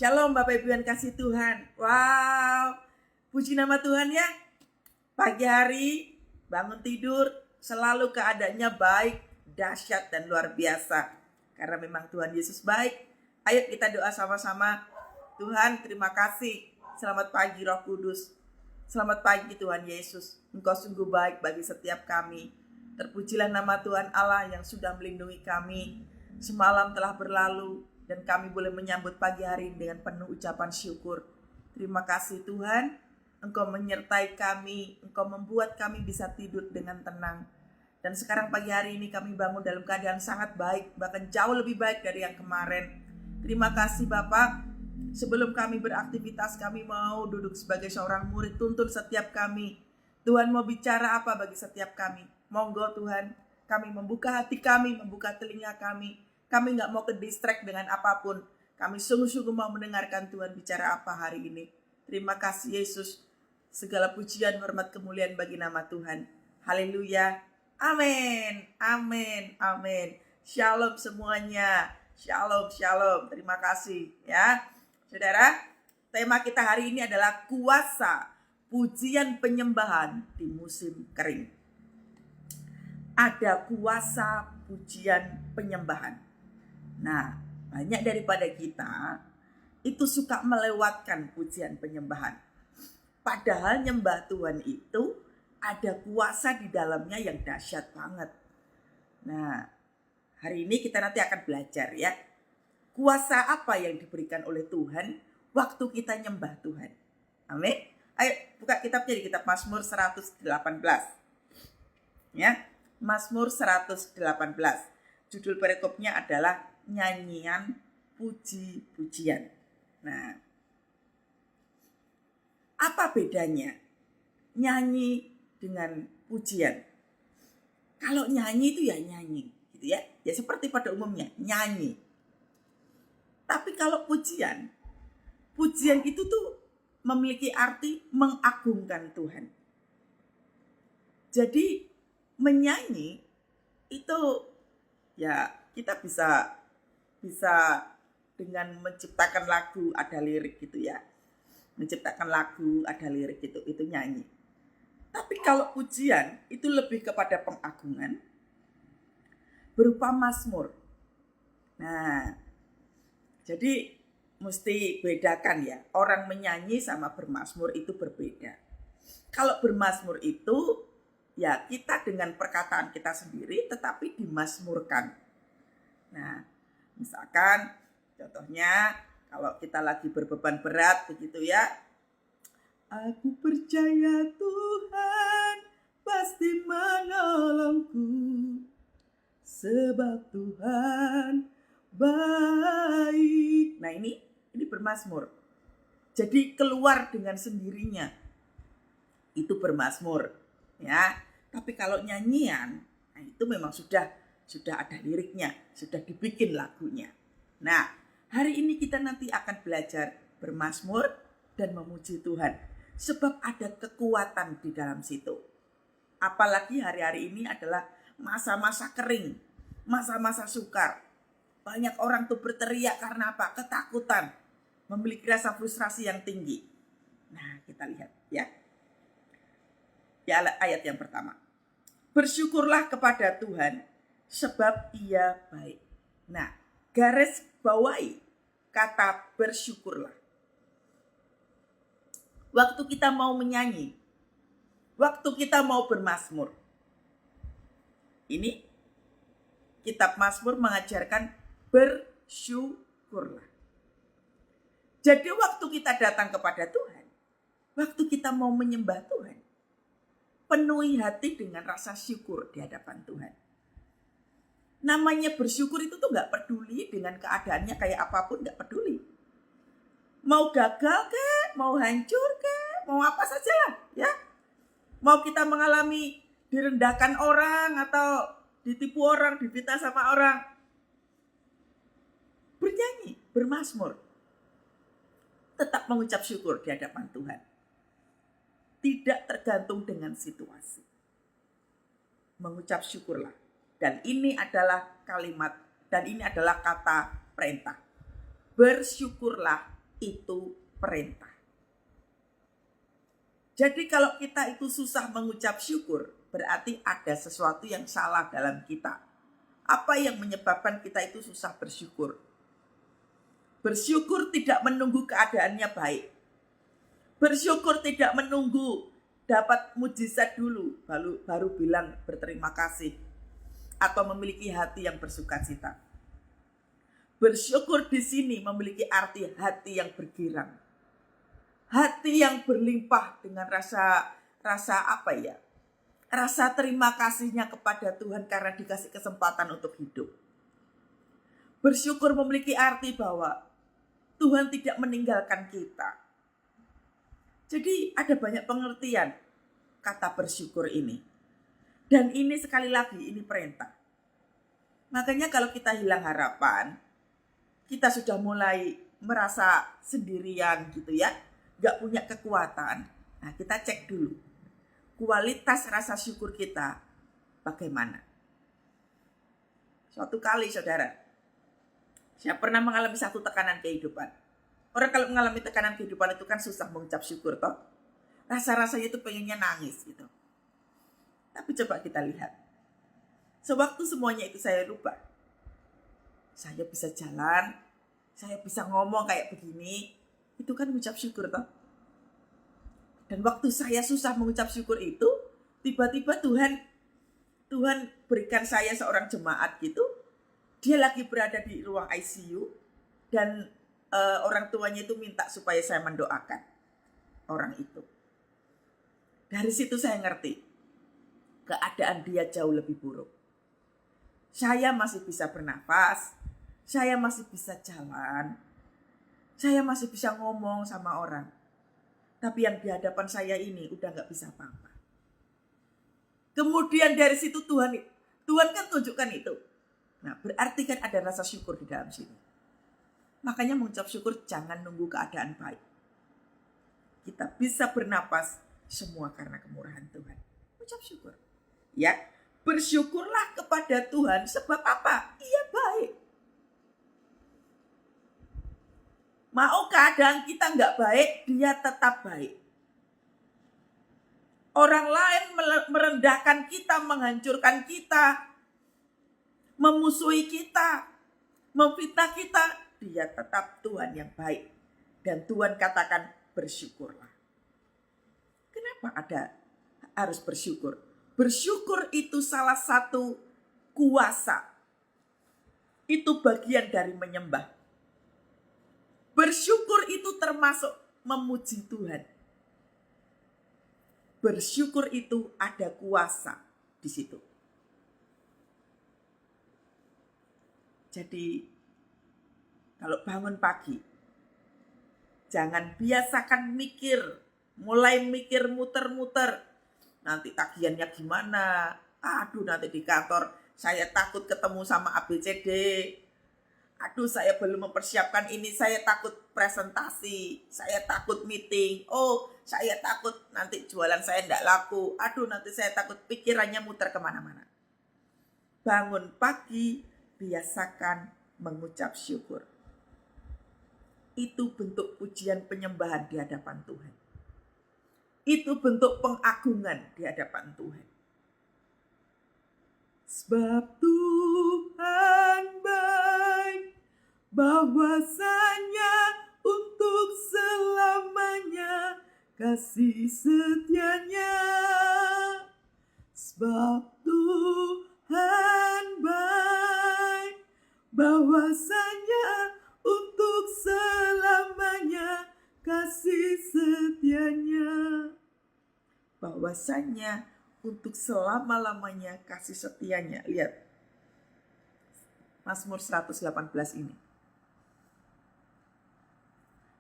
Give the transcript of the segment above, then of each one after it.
Shalom Bapak Ibu yang kasih Tuhan. Wow, puji nama Tuhan ya. Pagi hari bangun tidur selalu keadaannya baik, dahsyat dan luar biasa. Karena memang Tuhan Yesus baik. Ayo kita doa sama-sama. Tuhan, terima kasih. Selamat pagi Roh Kudus. Selamat pagi Tuhan Yesus. Engkau sungguh baik bagi setiap kami. Terpujilah nama Tuhan Allah yang sudah melindungi kami. Semalam telah berlalu dan kami boleh menyambut pagi hari dengan penuh ucapan syukur. Terima kasih Tuhan, Engkau menyertai kami, Engkau membuat kami bisa tidur dengan tenang. Dan sekarang pagi hari ini kami bangun dalam keadaan sangat baik, bahkan jauh lebih baik dari yang kemarin. Terima kasih Bapak. Sebelum kami beraktivitas, kami mau duduk sebagai seorang murid, tuntun setiap kami. Tuhan mau bicara apa bagi setiap kami? Monggo Tuhan, kami membuka hati kami, membuka telinga kami. Kami gak mau ke distract dengan apapun. Kami sungguh-sungguh mau mendengarkan Tuhan bicara apa hari ini. Terima kasih Yesus. Segala pujian, hormat, kemuliaan bagi nama Tuhan. Haleluya. Amin. Amin. Amin. Shalom semuanya. Shalom, shalom. Terima kasih ya. Saudara, tema kita hari ini adalah kuasa pujian penyembahan di musim kering. Ada kuasa pujian penyembahan. Nah, banyak daripada kita itu suka melewatkan pujian penyembahan. Padahal nyembah Tuhan itu ada kuasa di dalamnya yang dahsyat banget. Nah, hari ini kita nanti akan belajar ya. Kuasa apa yang diberikan oleh Tuhan waktu kita nyembah Tuhan. Amin. Ayo buka kitabnya di kitab Mazmur 118. Ya, Mazmur 118. Judul perikopnya adalah nyanyian puji-pujian. Nah, apa bedanya nyanyi dengan pujian? Kalau nyanyi itu ya nyanyi, gitu ya. Ya seperti pada umumnya, nyanyi. Tapi kalau pujian itu tuh memiliki arti mengagungkan Tuhan. Jadi menyanyi itu ya kita bisa dengan menciptakan lagu ada lirik gitu ya. Menciptakan lagu ada lirik itu nyanyi. Tapi kalau pujian itu lebih kepada pengagungan berupa mazmur. Nah, jadi mesti bedakan ya. Orang menyanyi sama bermazmur itu berbeda. Kalau bermazmur itu ya kita dengan perkataan kita sendiri tetapi dimazmurkan. Nah, misalkan contohnya kalau kita lagi berbeban berat begitu ya. Aku percaya Tuhan pasti menolongku sebab Tuhan baik. Nah, ini bermazmur. Jadi keluar dengan sendirinya. Itu bermazmur, ya. Tapi kalau nyanyian, nah itu memang sudah ada liriknya, sudah dibikin lagunya. Nah, hari ini kita nanti akan belajar bermazmur dan memuji Tuhan. Sebab ada kekuatan di dalam situ. Apalagi hari-hari ini adalah masa-masa kering, masa-masa sukar. Banyak orang tuh berteriak karena apa? Ketakutan, memiliki rasa frustrasi yang tinggi. Nah, kita lihat ya. Ya, ayat yang pertama. Bersyukurlah kepada Tuhan sebab Ia baik. Nah, garis bawahi kata bersyukurlah. Waktu kita mau menyanyi, waktu kita mau bermazmur. Ini kitab Mazmur mengajarkan bersyukurlah. Jadi waktu kita datang kepada Tuhan, waktu kita mau menyembah Tuhan, penuhi hati dengan rasa syukur di hadapan Tuhan. Namanya bersyukur itu tuh gak peduli dengan keadaannya kayak apapun, gak peduli. Mau gagal kek, mau hancur kek, mau apa saja lah ya. Mau kita mengalami direndahkan orang atau ditipu orang, difitnah sama orang. Bernyanyi, bermazmur. Tetap mengucap syukur di hadapan Tuhan. Tidak tergantung dengan situasi. Mengucap syukurlah. Dan ini adalah kalimat, dan ini adalah kata perintah. Bersyukurlah itu perintah. Jadi kalau kita itu susah mengucap syukur, berarti ada sesuatu yang salah dalam kita. Apa yang menyebabkan kita itu susah bersyukur? Bersyukur tidak menunggu keadaannya baik. Bersyukur tidak menunggu dapat mujizat dulu, baru bilang berterima kasih. Atau memiliki hati yang bersukacita. Bersyukur di sini memiliki arti hati yang bergirang. Hati yang berlimpah dengan rasa apa ya? Rasa terima kasihnya kepada Tuhan karena dikasih kesempatan untuk hidup. Bersyukur memiliki arti bahwa Tuhan tidak meninggalkan kita. Jadi ada banyak pengertian kata bersyukur ini. Dan ini sekali lagi, ini perintah. Makanya kalau kita hilang harapan, kita sudah mulai merasa sendirian gitu ya, gak punya kekuatan. Nah, kita cek dulu kualitas rasa syukur kita bagaimana. Suatu kali saudara, saya pernah mengalami satu tekanan kehidupan. Orang kalau mengalami tekanan kehidupan itu kan susah mengucap syukur toh. Rasa-rasanya itu pengennya nangis gitu. Tapi coba kita lihat. Sewaktu semuanya itu saya rubah. Saya bisa jalan, saya bisa ngomong kayak begini. Itu kan mengucap syukur toh. Dan waktu saya susah mengucap syukur itu, tiba-tiba Tuhan berikan saya seorang jemaat gitu. Dia lagi berada di ruang ICU dan orang tuanya itu minta supaya saya mendoakan orang itu. Dari situ saya ngerti keadaan dia jauh lebih buruk. Saya masih bisa bernafas, saya masih bisa jalan, saya masih bisa ngomong sama orang. Tapi yang di hadapan saya ini udah gak bisa apa-apa. Kemudian dari situ Tuhan kan tunjukkan itu. Nah, berarti kan ada rasa syukur di dalam sini. Makanya mengucap syukur jangan nunggu keadaan baik. Kita bisa bernapas semua karena kemurahan Tuhan. Ucap syukur. Ya, bersyukurlah kepada Tuhan sebab apa? Ia baik. Mau keadaan kita nggak baik, dia tetap baik. Orang lain merendahkan kita, menghancurkan kita, memusuhi kita, memfitnah kita, dia tetap Tuhan yang baik. Dan Tuhan katakan bersyukurlah. Kenapa harus bersyukur? Bersyukur itu salah satu kuasa. Itu bagian dari menyembah. Bersyukur itu termasuk memuji Tuhan. Bersyukur itu ada kuasa di situ. Jadi kalau bangun pagi, jangan biasakan mulai mikir muter-muter. Nanti tagihannya gimana? Aduh, nanti di kantor saya takut ketemu sama ABCD. Aduh, saya belum mempersiapkan ini, saya takut presentasi, saya takut meeting. Oh, saya takut nanti jualan saya tidak laku. Aduh, nanti saya takut, pikirannya muter kemana-mana. Bangun pagi, biasakan mengucap syukur. Itu bentuk pujian penyembahan di hadapan Tuhan. Itu bentuk pengagungan di hadapan Tuhan. Sebab Tuhan baik, bahwasanya untuk selamanya kasih setianya. Sebab Tuhan baik, bahwasanya untuk selamanya kasih setianya. Bahwasanya untuk selama-lamanya kasih setianya. Lihat Mazmur 118 ini.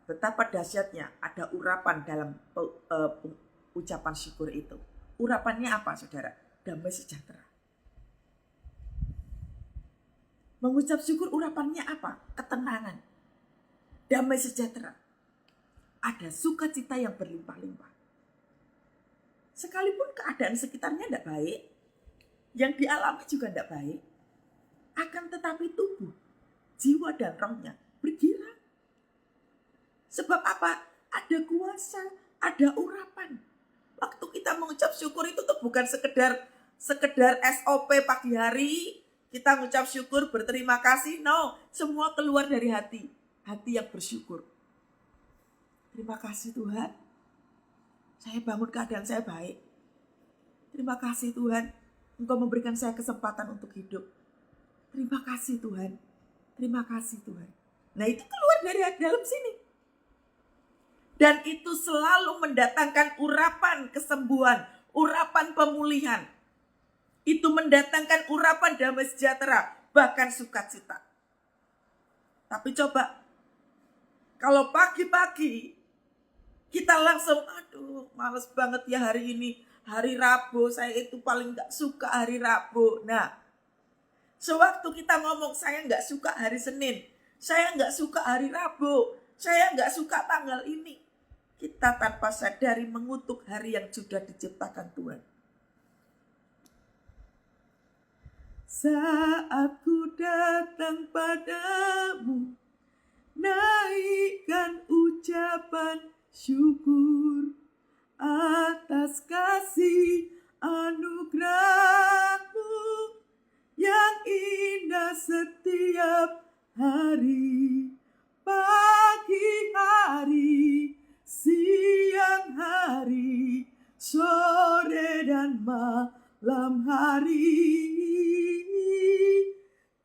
Betapa dahsyatnya ada urapan dalam ucapan syukur itu. Urapannya apa, saudara? Damai sejahtera. Mengucap syukur urapannya apa? Ketenangan. Damai sejahtera. Ada sukacita yang berlimpah-limpah. Sekalipun keadaan sekitarnya tidak baik, yang dialami juga tidak baik, akan tetapi tubuh, jiwa dan rohnya bergirang. Sebab apa? Ada kuasa, ada urapan. Waktu kita mengucap syukur itu tuh bukan sekedar SOP pagi hari, kita mengucap syukur, berterima kasih. No, semua keluar dari hati. Hati yang bersyukur. Terima kasih Tuhan, saya bangun keadaan saya baik. Terima kasih Tuhan, Engkau memberikan saya kesempatan untuk hidup. Terima kasih Tuhan, terima kasih Tuhan. Nah itu keluar dari dalam sini. Dan itu selalu mendatangkan urapan kesembuhan, urapan pemulihan. Itu mendatangkan urapan damai sejahtera, bahkan sukacita. Tapi coba, kalau pagi-pagi kita langsung, aduh males banget ya hari ini. Hari Rabu, saya itu paling gak suka hari Rabu. Nah, sewaktu kita ngomong saya gak suka hari Senin, saya gak suka hari Rabu, saya gak suka tanggal ini, kita tanpa sadari mengutuk hari yang sudah diciptakan Tuhan. Saat ku datang padamu, naikkan ucapan syukur atas kasih anugerah-Mu yang indah setiap hari, pagi hari, siang hari, sore dan malam hari.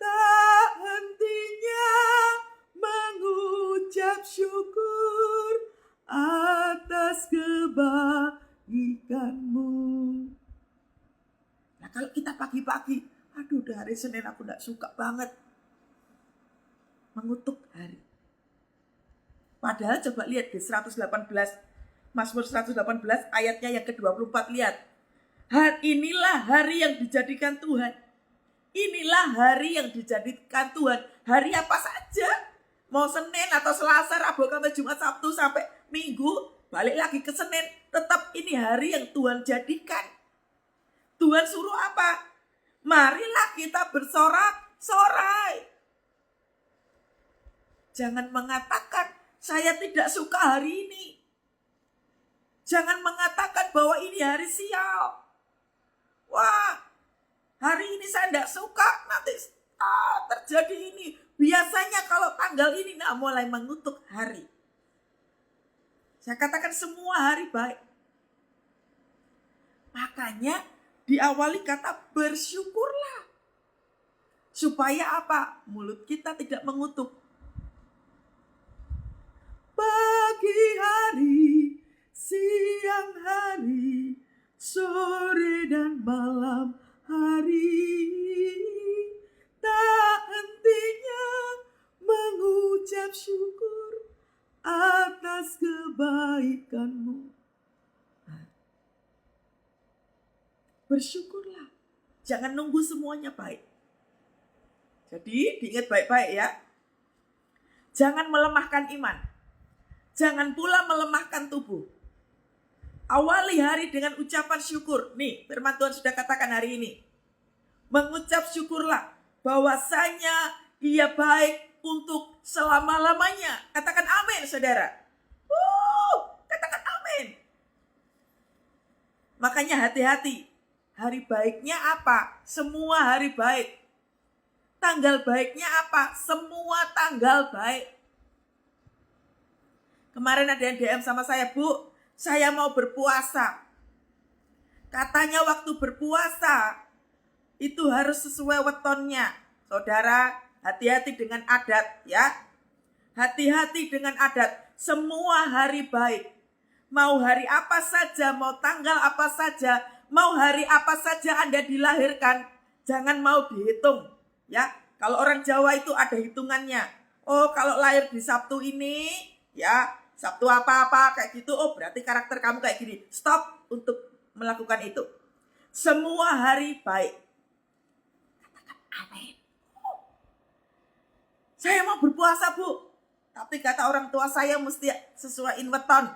Tak hentinya mengucap syukur atas kebaikan-Mu. Nah kalau kita pagi-pagi, aduh udah hari Senin aku gak suka banget, mengutuk hari. Padahal coba lihat di 118, Mazmur 118 ayatnya yang ke-24, lihat. Inilah hari yang dijadikan Tuhan. Inilah hari yang dijadikan Tuhan. Hari apa saja. Mau Senin atau Selasa, Rabu, Kamis, Jumat, Sabtu sampai Minggu, balik lagi ke Senin, tetap ini hari yang Tuhan jadikan. Tuhan suruh apa? Marilah kita bersorak-sorai. Jangan mengatakan saya tidak suka hari ini. Jangan mengatakan bahwa ini hari sial. Wah, hari ini saya tidak suka, nanti terjadi ini. Biasanya kalau tanggal ini, mulai mengutuk hari. Saya katakan semua hari baik. Makanya diawali kata bersyukurlah. Supaya apa? Mulut kita tidak mengutuk. Pagi hari, siang hari, sore dan malam hari, tak hentinya mengucap syukur atas kebaikan-Mu. Bersyukurlah. Jangan nunggu semuanya baik. Jadi diingat baik-baik ya. Jangan melemahkan iman. Jangan pula melemahkan tubuh. Awali hari dengan ucapan syukur. Nih, firman Tuhan sudah katakan hari ini. Mengucap syukurlah bahwasanya Dia baik untuk selama-lamanya. Katakan amin, saudara. Katakan amin. Makanya hati-hati. Hari baiknya apa? Semua hari baik. Tanggal baiknya apa? Semua tanggal baik. Kemarin ada yang DM sama saya, Bu, saya mau berpuasa. Katanya waktu berpuasa itu harus sesuai wetonnya. Saudara, hati-hati dengan adat ya. Hati-hati dengan adat. Semua hari baik. Mau hari apa saja, mau tanggal apa saja, mau hari apa saja Anda dilahirkan, jangan mau dihitung ya. Kalau orang Jawa itu ada hitungannya. Oh, kalau lahir di Sabtu ini ya, Sabtu apa-apa kayak gitu, oh berarti karakter kamu kayak gini. Stop untuk melakukan itu. Semua hari baik. Katakan amin. Saya mau berpuasa, Bu. Tapi kata orang tua saya mesti sesuaiin weton.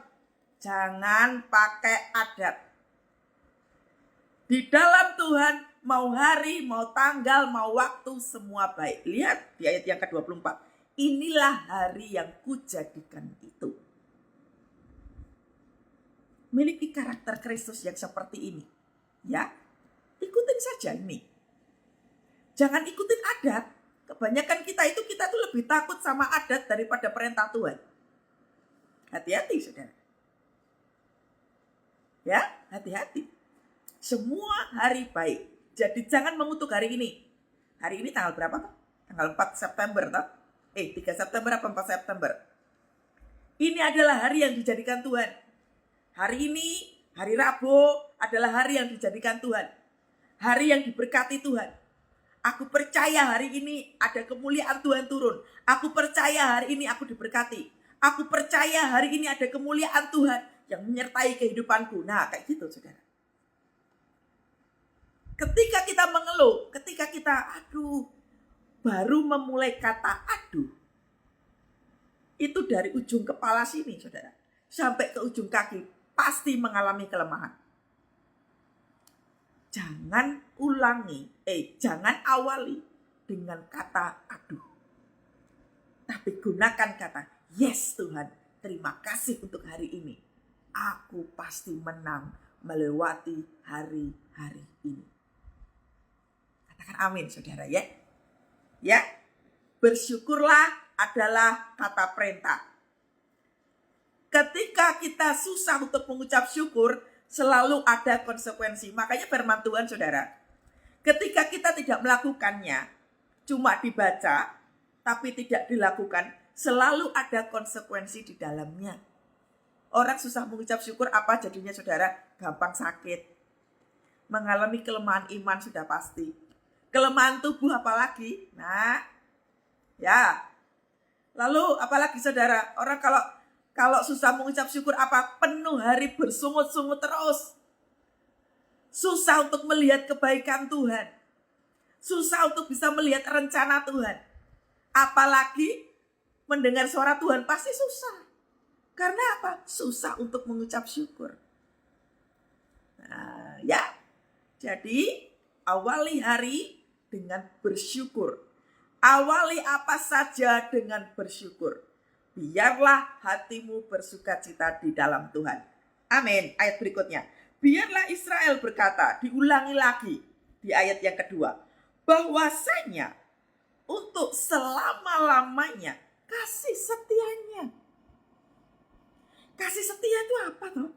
Jangan pakai adat. Di dalam Tuhan, mau hari, mau tanggal, mau waktu, semua baik. Lihat di ayat yang ke-24. Inilah hari yang kujadikan itu. miliki karakter Kristus yang seperti ini. Ya, ikutin saja ini. Jangan ikutin adat. Kebanyakan kita tuh lebih takut sama adat daripada perintah Tuhan. Hati-hati saudara. Ya, hati-hati. Semua hari baik. Jadi jangan mengutuk hari ini. Hari ini tanggal berapa toh? Tanggal 4 September toh? 3 September apa 4 September? Ini adalah hari yang dijadikan Tuhan. Hari ini, hari Rabu adalah hari yang dijadikan Tuhan. Hari yang diberkati Tuhan. Aku percaya hari ini ada kemuliaan Tuhan turun. Aku percaya hari ini aku diberkati. Aku percaya hari ini ada kemuliaan Tuhan yang menyertai kehidupanku. Nah, kayak gitu saudara. Ketika kita mengeluh, ketika kita baru memulai kata aduh, itu dari ujung kepala sini saudara, sampai ke ujung kaki pasti mengalami kelemahan. Jangan jangan awali dengan kata aduh. Tapi gunakan kata, yes Tuhan, terima kasih untuk hari ini. Aku pasti menang melewati hari-hari ini. Katakan amin saudara ya. Ya, bersyukurlah adalah kata perintah. Ketika kita susah untuk mengucap syukur, selalu ada konsekuensi. Makanya firman Tuhan saudara, ketika kita tidak melakukannya, cuma dibaca, tapi tidak dilakukan, selalu ada konsekuensi di dalamnya. Orang susah mengucap syukur apa jadinya saudara? Gampang sakit. Mengalami kelemahan iman sudah pasti. Kelemahan tubuh apalagi? Nah, ya. Lalu apalagi saudara? Orang kalau susah mengucap syukur apa? Penuh hari bersungut-sungut terus. Susah untuk melihat kebaikan Tuhan. Susah untuk bisa melihat rencana Tuhan. Apalagi mendengar suara Tuhan pasti susah. Karena apa? Susah untuk mengucap syukur. Nah, ya. Jadi awali hari dengan bersyukur. Awali apa saja dengan bersyukur. Biarlah hatimu bersukacita di dalam Tuhan. Amin. Ayat berikutnya. Biarlah Israel berkata, diulangi lagi di ayat yang kedua, bahwasanya untuk selama-lamanya kasih setianya. Kasih setia itu apa tuh?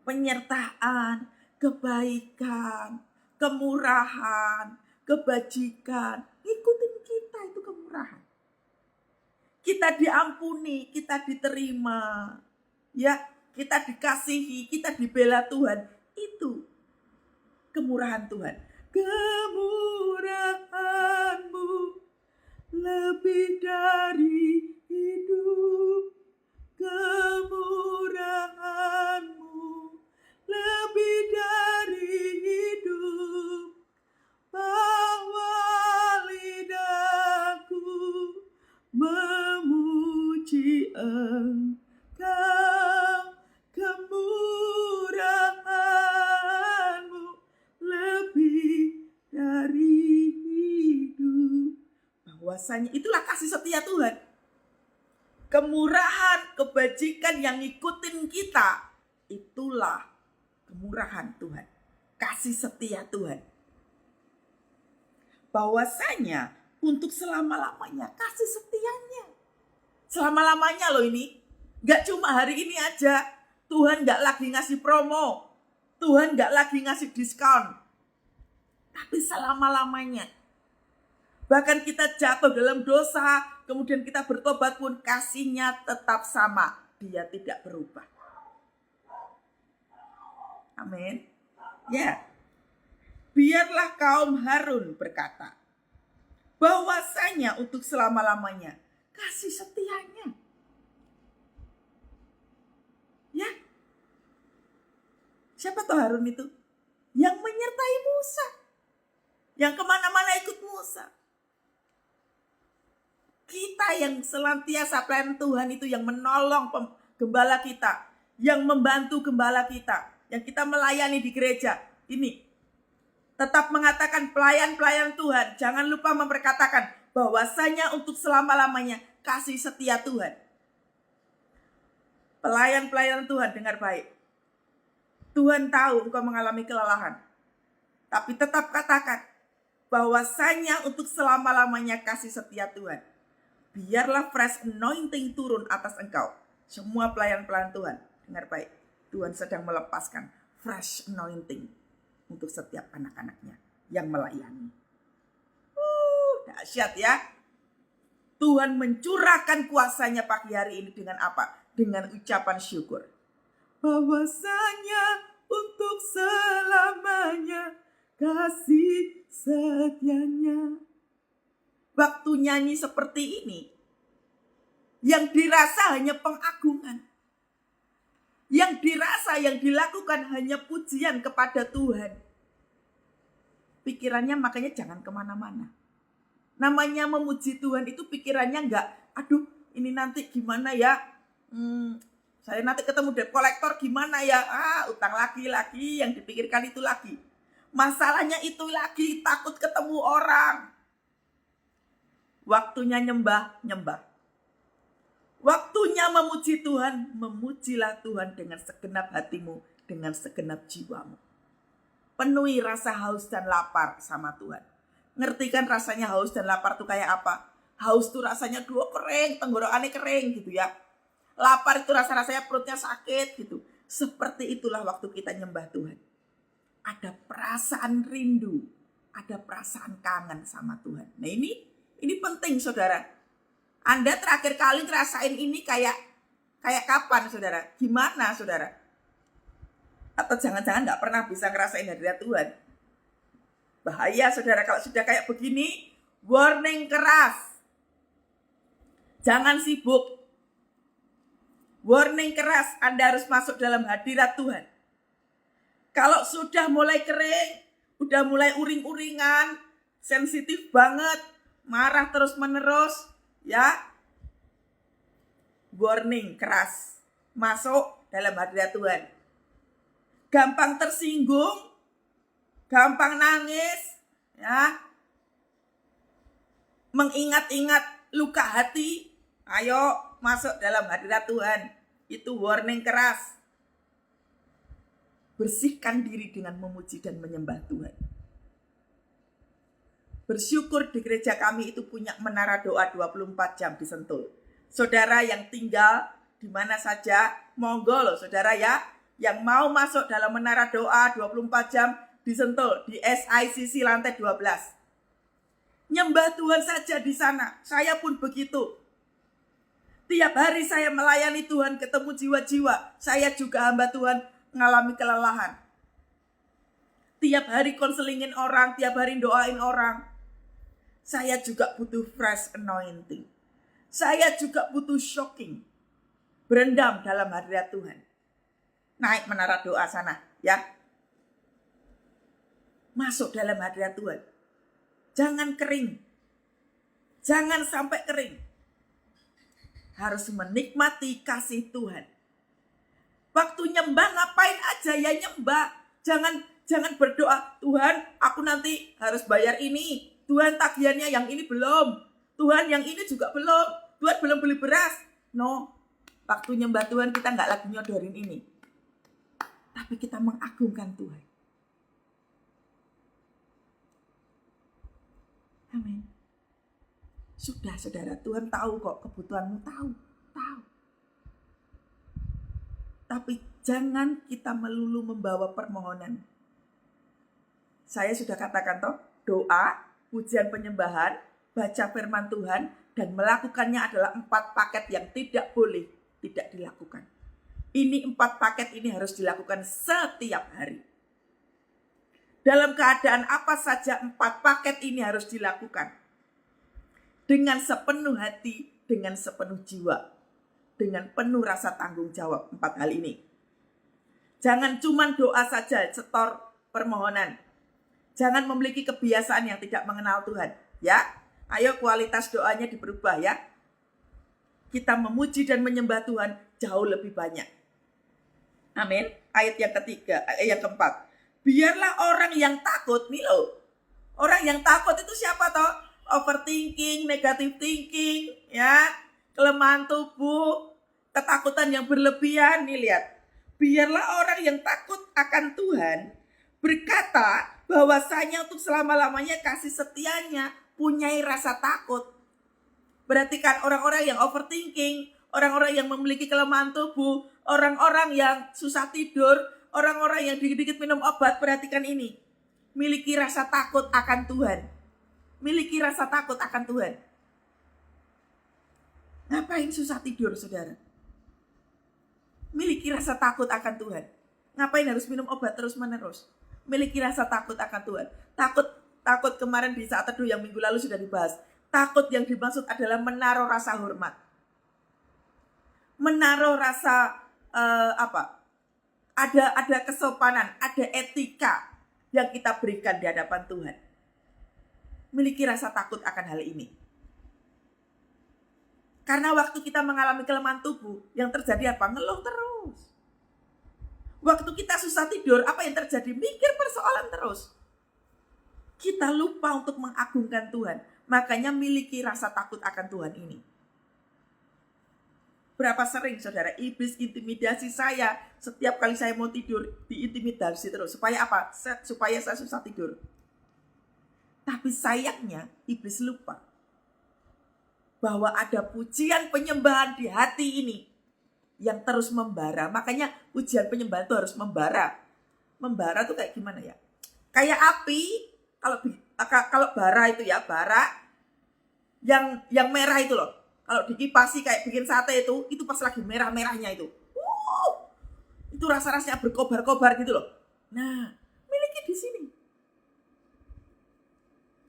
Penyertaan, kebaikan, kemurahan, kebajikan. Ikutin kita itu kemurahan. Kita diampuni, kita diterima. Ya, kita dikasihi, kita dibela Tuhan. Itu kemurahan Tuhan. Kemurahan-Mu lebih dari hidup. Kemurahan-Mu lebih dari hidup. Bahwa lidahku memuji Engkau. Kemurahan-Mu lebih dari hidup. Bahwasanya itulah kasih setia Tuhan. Kemurahan, kebajikan yang ngikutin kita, itulah kemurahan Tuhan. Kasih setia Tuhan. Bahwasanya untuk selama-lamanya kasih setianya. Selama-lamanya loh ini. Gak cuma hari ini aja. Tuhan gak lagi ngasih promo. Tuhan gak lagi ngasih diskon. Tapi selama-lamanya. Bahkan kita jatuh dalam dosa, kemudian kita bertobat pun kasihnya tetap sama. Dia tidak berubah. Amin. Ya. Biarlah kaum Harun berkata, bahwasanya untuk selama-lamanya kasih setianya. Ya. Siapa tuh Harun itu? Yang menyertai Musa. Yang kemana-mana ikut Musa. Kita yang senantiasa pelayan Tuhan itu yang menolong gembala kita. Yang membantu gembala kita. Yang kita melayani di gereja. Ini. Tetap mengatakan pelayan-pelayan Tuhan. Jangan lupa memperkatakan bahwasanya untuk selama-lamanya kasih setia Tuhan. Pelayan-pelayan Tuhan, dengar baik. Tuhan tahu engkau mengalami kelelahan. Tapi tetap katakan, bahwasanya untuk selama-lamanya kasih setia Tuhan. Biarlah fresh anointing turun atas engkau. Semua pelayan-pelayan Tuhan, dengar baik. Tuhan sedang melepaskan fresh anointing untuk setiap anak-anaknya yang melayani. Dahsyat ya. Tuhan mencurahkan kuasanya pagi hari ini dengan apa? Dengan ucapan syukur. Bahwasanya untuk selamanya kasih setianya. Waktu nyanyi seperti ini, yang dirasa hanya pengagungan. Yang dirasa, yang dilakukan hanya pujian kepada Tuhan. Pikirannya makanya jangan kemana-mana. Namanya memuji Tuhan itu pikirannya enggak, aduh ini nanti gimana ya, saya nanti ketemu debt collector gimana ya, utang lagi, yang dipikirkan itu lagi. Masalahnya itu lagi, takut ketemu orang. Waktunya nyembah. Waktunya memuji Tuhan, memujilah Tuhan dengan segenap hatimu, dengan segenap jiwamu. Penuhi rasa haus dan lapar sama Tuhan. Ngerti kan rasanya haus dan lapar tuh kayak apa? Haus tuh rasanya kering, tenggorokannya kering gitu ya. Lapar itu rasanya perutnya sakit gitu. Seperti itulah waktu kita nyembah Tuhan. Ada perasaan rindu, ada perasaan kangen sama Tuhan. Nah ini penting saudara. Anda terakhir kali ngerasain ini kayak kapan saudara? Gimana saudara? Atau jangan-jangan gak pernah bisa ngerasain hadirat Tuhan? Bahaya saudara kalau sudah kayak begini, warning keras. Jangan sibuk. Warning keras, Anda harus masuk dalam hadirat Tuhan. Kalau sudah mulai kering, udah mulai uring-uringan, sensitif banget, marah terus-menerus, ya. Warning keras, masuk dalam hadirat Tuhan. Gampang tersinggung, gampang nangis, ya. Mengingat-ingat luka hati, ayo masuk dalam hadirat Tuhan. Itu warning keras. Bersihkan diri dengan memuji dan menyembah Tuhan. Bersyukur di gereja kami itu punya menara doa 24 jam di Sentul. Saudara yang tinggal di mana saja, monggo loh saudara ya. Yang mau masuk dalam menara doa 24 jam di Sentul, di SICC lantai 12. Nyembah Tuhan saja di sana. Saya pun begitu. Tiap hari saya melayani Tuhan, ketemu jiwa-jiwa. Saya juga hamba Tuhan, mengalami kelelahan. Tiap hari konselingin orang, tiap hari doain orang. Saya juga butuh fresh anointing. Saya juga butuh shocking. Berendam dalam hadirat Tuhan. Naik menara doa sana, ya. Masuk dalam hadirat Tuhan. Jangan kering. Jangan sampai kering. Harus menikmati kasih Tuhan. Waktu nyembah ngapain aja ya nyembah. Jangan berdoa, Tuhan aku nanti harus bayar ini. Tuhan tagihannya yang ini belum. Tuhan yang ini juga belum. Tuhan belum beli beras. No, waktu nyembah Tuhan kita gak lagi nyodorin ini. Tapi kita mengagungkan Tuhan. Amin. Sudah saudara, Tuhan tahu kok kebutuhanmu, tahu. Tapi jangan kita melulu membawa permohonan. Saya sudah katakan toh, doa, pujian penyembahan, baca firman Tuhan, dan melakukannya adalah 4 paket yang tidak boleh tidak dilakukan. Ini 4 paket ini harus dilakukan setiap hari. Dalam keadaan apa saja 4 paket ini harus dilakukan. Dengan sepenuh hati, dengan sepenuh jiwa. Dengan penuh rasa tanggung jawab 4 hal ini. Jangan cuma doa saja, setor permohonan. Jangan memiliki kebiasaan yang tidak mengenal Tuhan. Ya, ayo kualitas doanya diperubah ya. Kita memuji dan menyembah Tuhan jauh lebih banyak. Amin. Ayat yang ketiga, yang keempat. Biarlah orang yang takut, nih loh. Orang yang takut itu siapa toh? Overthinking, negative thinking, ya. Kelemahan tubuh, ketakutan yang berlebihan nih, lihat. Biarlah orang yang takut akan Tuhan berkata bahwasanya untuk selama-lamanya kasih setianya punyai rasa takut. Berarti kan orang-orang yang overthinking, orang-orang yang memiliki kelemahan tubuh, orang-orang yang susah tidur, orang-orang yang dikit-dikit minum obat, perhatikan ini. Miliki rasa takut akan Tuhan. Miliki rasa takut akan Tuhan. Ngapain susah tidur, saudara? Miliki rasa takut akan Tuhan. Ngapain harus minum obat terus-menerus? Miliki rasa takut akan Tuhan. Takut kemarin di saat teduh yang minggu lalu sudah dibahas. Takut yang dimaksud adalah menaruh rasa hormat. Menaruh rasa Ada kesopanan, ada etika yang kita berikan di hadapan Tuhan. Miliki rasa takut akan hal ini. Karena waktu kita mengalami kelemahan tubuh, yang terjadi apa? Ngeluh terus. Waktu kita susah tidur, apa yang terjadi? Mikir persoalan terus. Kita lupa untuk mengagungkan Tuhan. Makanya miliki rasa takut akan Tuhan ini. Berapa sering, saudara, iblis intimidasi saya setiap kali saya mau tidur, diintimidasi terus. Supaya apa? Supaya saya susah tidur. Tapi sayangnya, iblis lupa bahwa ada pujian penyembahan di hati ini yang terus membara. Makanya pujian penyembahan itu harus membara. Membara itu kayak gimana ya? Kayak api, kalau bara itu ya, bara yang merah itu loh. Kalau dikipasi kayak bikin sate itu pas lagi merah-merahnya itu. Itu rasa-rasanya berkobar-kobar gitu loh. Nah, miliki di sini.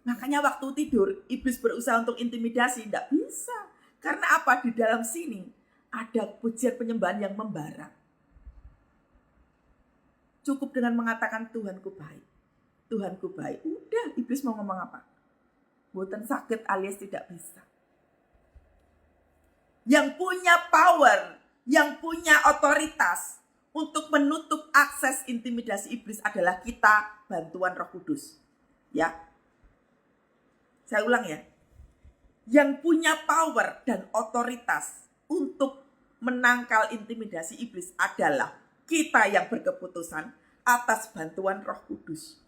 Makanya waktu tidur, iblis berusaha untuk intimidasi, tidak bisa. Karena apa? Di dalam sini ada pujian penyembahan yang membara. Cukup dengan mengatakan Tuhanku baik. Tuhanku baik. Udah, iblis mau ngomong apa? Boten sakit alias tidak bisa. Yang punya power, yang punya otoritas untuk menutup akses intimidasi iblis adalah kita, bantuan Roh Kudus. Ya. Saya ulang ya. Yang punya power dan otoritas untuk menangkal intimidasi iblis adalah kita yang berkeputusan atas bantuan Roh Kudus.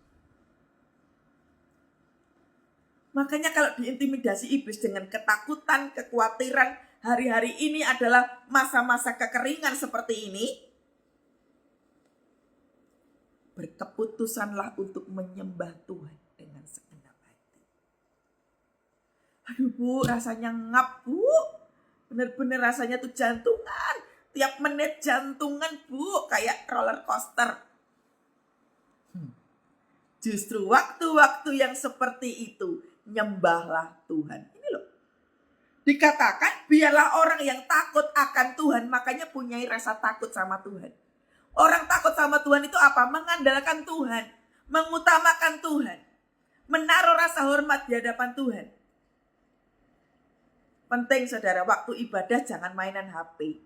Makanya kalau diintimidasi iblis dengan ketakutan, kekhawatiran, hari-hari ini adalah masa-masa kekeringan seperti ini, berkeputusanlah untuk menyembah Tuhan dengan segenap hati. Aduh Bu, rasanya ngap Bu. Bener-bener rasanya tuh jantungan. Tiap menit jantungan Bu, kayak roller coaster. Justru waktu-waktu yang seperti itu, nyembahlah Tuhan. Ini loh. Dikatakan biarlah orang yang takut akan Tuhan, makanya punyai rasa takut sama Tuhan. Orang takut sama Tuhan itu apa? Mengandalkan Tuhan, mengutamakan Tuhan, menaruh rasa hormat di hadapan Tuhan. Penting saudara, waktu ibadah jangan mainan HP.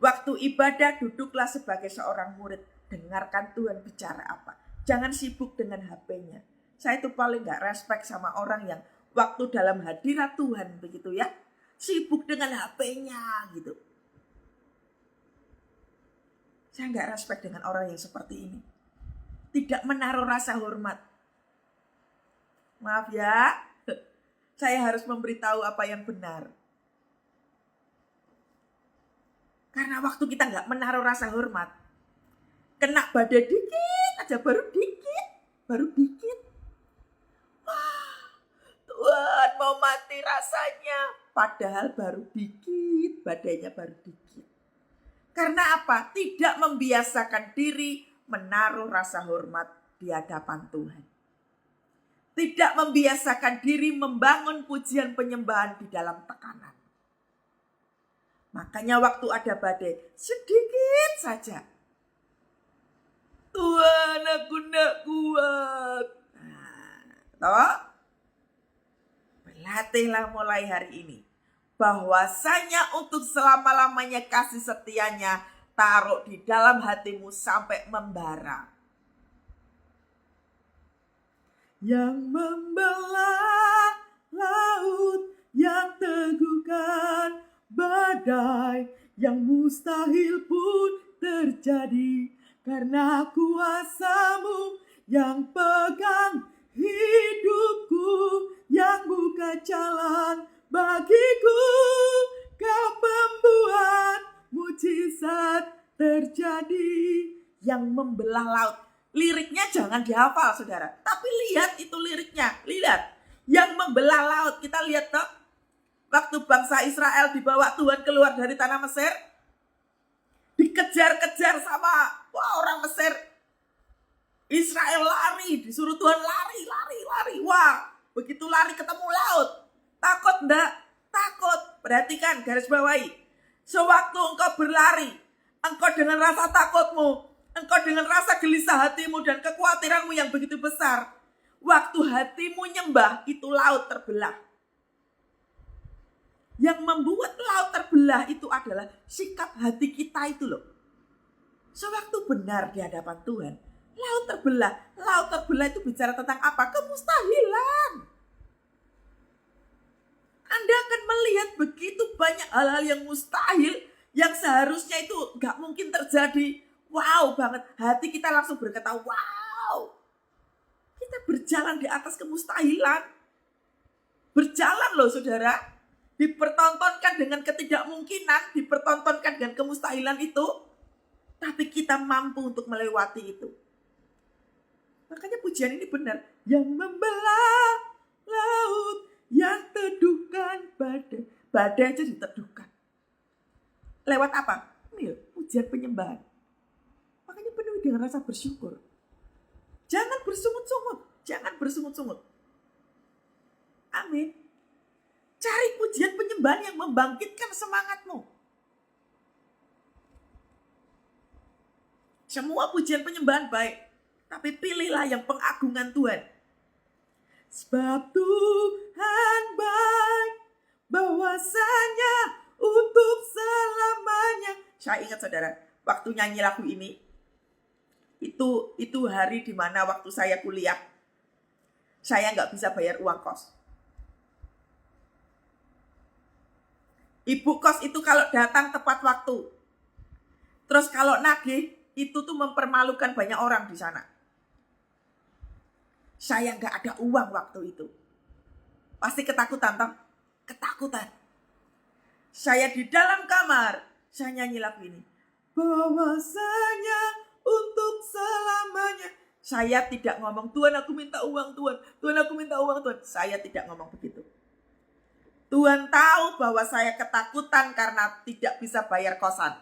Waktu ibadah duduklah sebagai seorang murid, dengarkan Tuhan bicara apa. Jangan sibuk dengan HP-nya. Saya itu paling gak respect sama orang yang waktu dalam hadirat Tuhan begitu ya, sibuk dengan HP-nya gitu. Saya gak respect dengan orang yang seperti ini. Tidak menaruh rasa hormat. Maaf ya, saya harus memberitahu apa yang benar. Karena waktu kita gak menaruh rasa hormat, kena badai dikit aja, baru dikit. Tuhan mau mati rasanya. Padahal baru dikit, badainya baru dikit. Karena apa? Tidak membiasakan diri menaruh rasa hormat di hadapan Tuhan. Tidak membiasakan diri membangun pujian penyembahan di dalam tekanan. Makanya waktu ada badai, sedikit saja. Tuhan, aku tidak kuat. Nah, berlatihlah mulai hari ini. Bahwasanya untuk selama-lamanya kasih setianya taruh di dalam hatimu sampai membara. Yang membelah laut, yang teguhkan badai yang mustahil pun terjadi karena kuasa-Mu yang pegang hidupku, yang buka jalan bagiku. Kau pembuat mujizat terjadi, yang membelah laut. Liriknya jangan dihafal saudara, tapi lihat itu liriknya. Lihat, yang membelah laut. Kita lihat toh, waktu bangsa Israel dibawa Tuhan keluar dari tanah Mesir, dikejar-kejar sama orang Mesir. Israel lari, disuruh Tuhan lari. Wah, begitu lari ketemu laut. Takut enggak? Takut. Perhatikan, garis bawahi. Sewaktu engkau berlari, engkau dengan rasa takutmu, engkau dengan rasa gelisah hatimu dan kekhawatiranmu yang begitu besar. Waktu hatimu nyembah, itu laut terbelah. Yang membuat laut terbelah itu adalah sikap hati kita itu loh. Sewaktu benar di hadapan Tuhan, laut terbelah. Laut terbelah itu bicara tentang apa? Kemustahilan. Anda akan melihat begitu banyak hal-hal yang mustahil, yang seharusnya itu gak mungkin terjadi. Wow banget, hati kita langsung berkata, wow. Kita berjalan di atas kemustahilan. Berjalan loh saudara. Dipertontonkan dengan ketidakmungkinan, dipertontonkan dengan kemustahilan itu. Tapi kita mampu untuk melewati itu. Makanya pujian ini benar. Yang membelah laut, yang teduhkan badai. Badai aja diteduhkan. Lewat apa? Ini pujian penyembahan. Makanya penuhi dengan rasa bersyukur. Jangan bersungut-sungut. Jangan bersungut-sungut. Amin. Cari pujian penyembahan yang membangkitkan semangatmu. Semua pujian penyembahan baik. Tapi pilihlah yang pengagungan Tuhan. Sebab Tuhan baik, bahwasanya untuk selamanya. Saya ingat saudara, waktu nyanyi lagu ini, itu hari dimana waktu saya kuliah, saya gak bisa bayar uang kos. Ibu kos itu kalau datang tepat waktu. Terus kalau nagih, itu tuh mempermalukan banyak orang di sana. Saya gak ada uang waktu itu. Pasti ketakutan, toh? Ketakutan. Saya di dalam kamar, saya nyanyi lagu ini. Bahwasanya untuk selamanya. Saya tidak ngomong, Tuhan aku minta uang Tuhan. Tuhan aku minta uang Tuhan. Saya tidak ngomong begitu. Tuhan tahu bahwa saya ketakutan karena tidak bisa bayar kosan.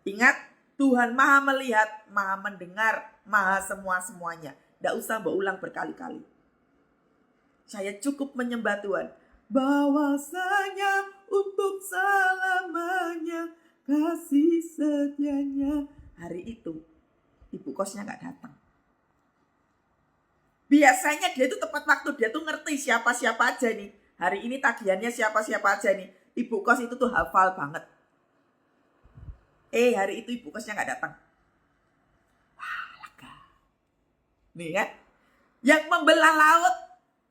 Ingat, Tuhan maha melihat, maha mendengar, maha semua-semuanya. Tidak usah berulang berkali-kali. Saya cukup menyembah Tuhan. Bahwasanya untuk selamanya kasih setianya. Hari itu, ibu kosnya gak datang. Biasanya dia itu tepat waktu. Dia tuh ngerti siapa-siapa aja nih. Hari ini tagihannya siapa-siapa aja nih. Ibu kos itu tuh hafal banget. Hari itu ibu kosnya gak datang. Wah, lega. Nih ya. Yang membelah laut,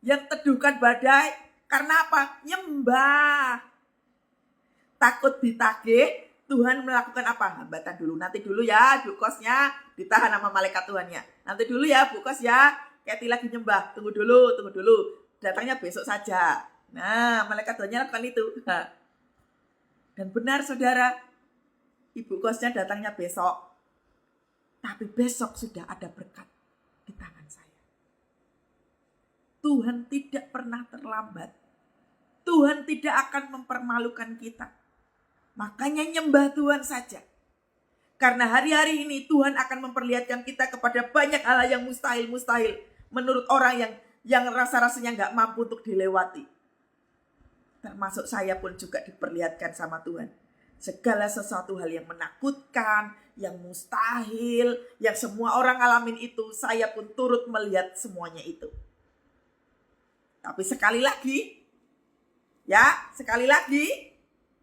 yang teduhkan badai. Karena apa? Nyembah. Takut ditagih, Tuhan melakukan apa? Hambatan dulu. Nanti dulu ya, bu kosnya ditahan sama malaikat Tuhannya. Nanti dulu ya, bu kos ya. Keti lagi nyembah. Tunggu dulu. Datangnya besok saja. Nah, malaikat Tuhannya lakukan itu. Dan benar saudara. Ibu kosnya datangnya besok. Tapi besok sudah ada berkat di tangan saya. Tuhan tidak pernah terlambat. Tuhan tidak akan mempermalukan kita. Makanya nyembah Tuhan saja. Karena hari-hari ini Tuhan akan memperlihatkan kita kepada banyak hal yang mustahil. Menurut orang yang rasa-rasanya gak mampu untuk dilewati. Termasuk saya pun juga diperlihatkan sama Tuhan. Segala sesuatu hal yang menakutkan, yang mustahil, yang semua orang ngalamin itu, saya pun turut melihat semuanya itu. Tapi sekali lagi,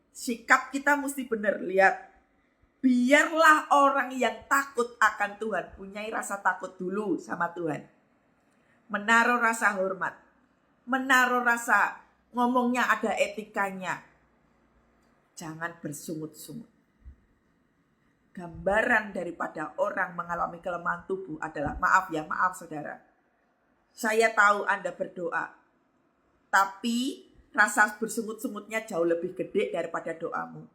sikap kita mesti benar. Lihat, biarlah orang yang takut akan Tuhan, punyai rasa takut dulu sama Tuhan. Menaruh rasa hormat, menaruh rasa ngomongnya ada etikanya. Jangan bersungut-sungut. Gambaran daripada orang mengalami kelemahan tubuh adalah, maaf saudara. Saya tahu Anda berdoa, tapi rasa bersungut-sungutnya jauh lebih gede daripada doamu.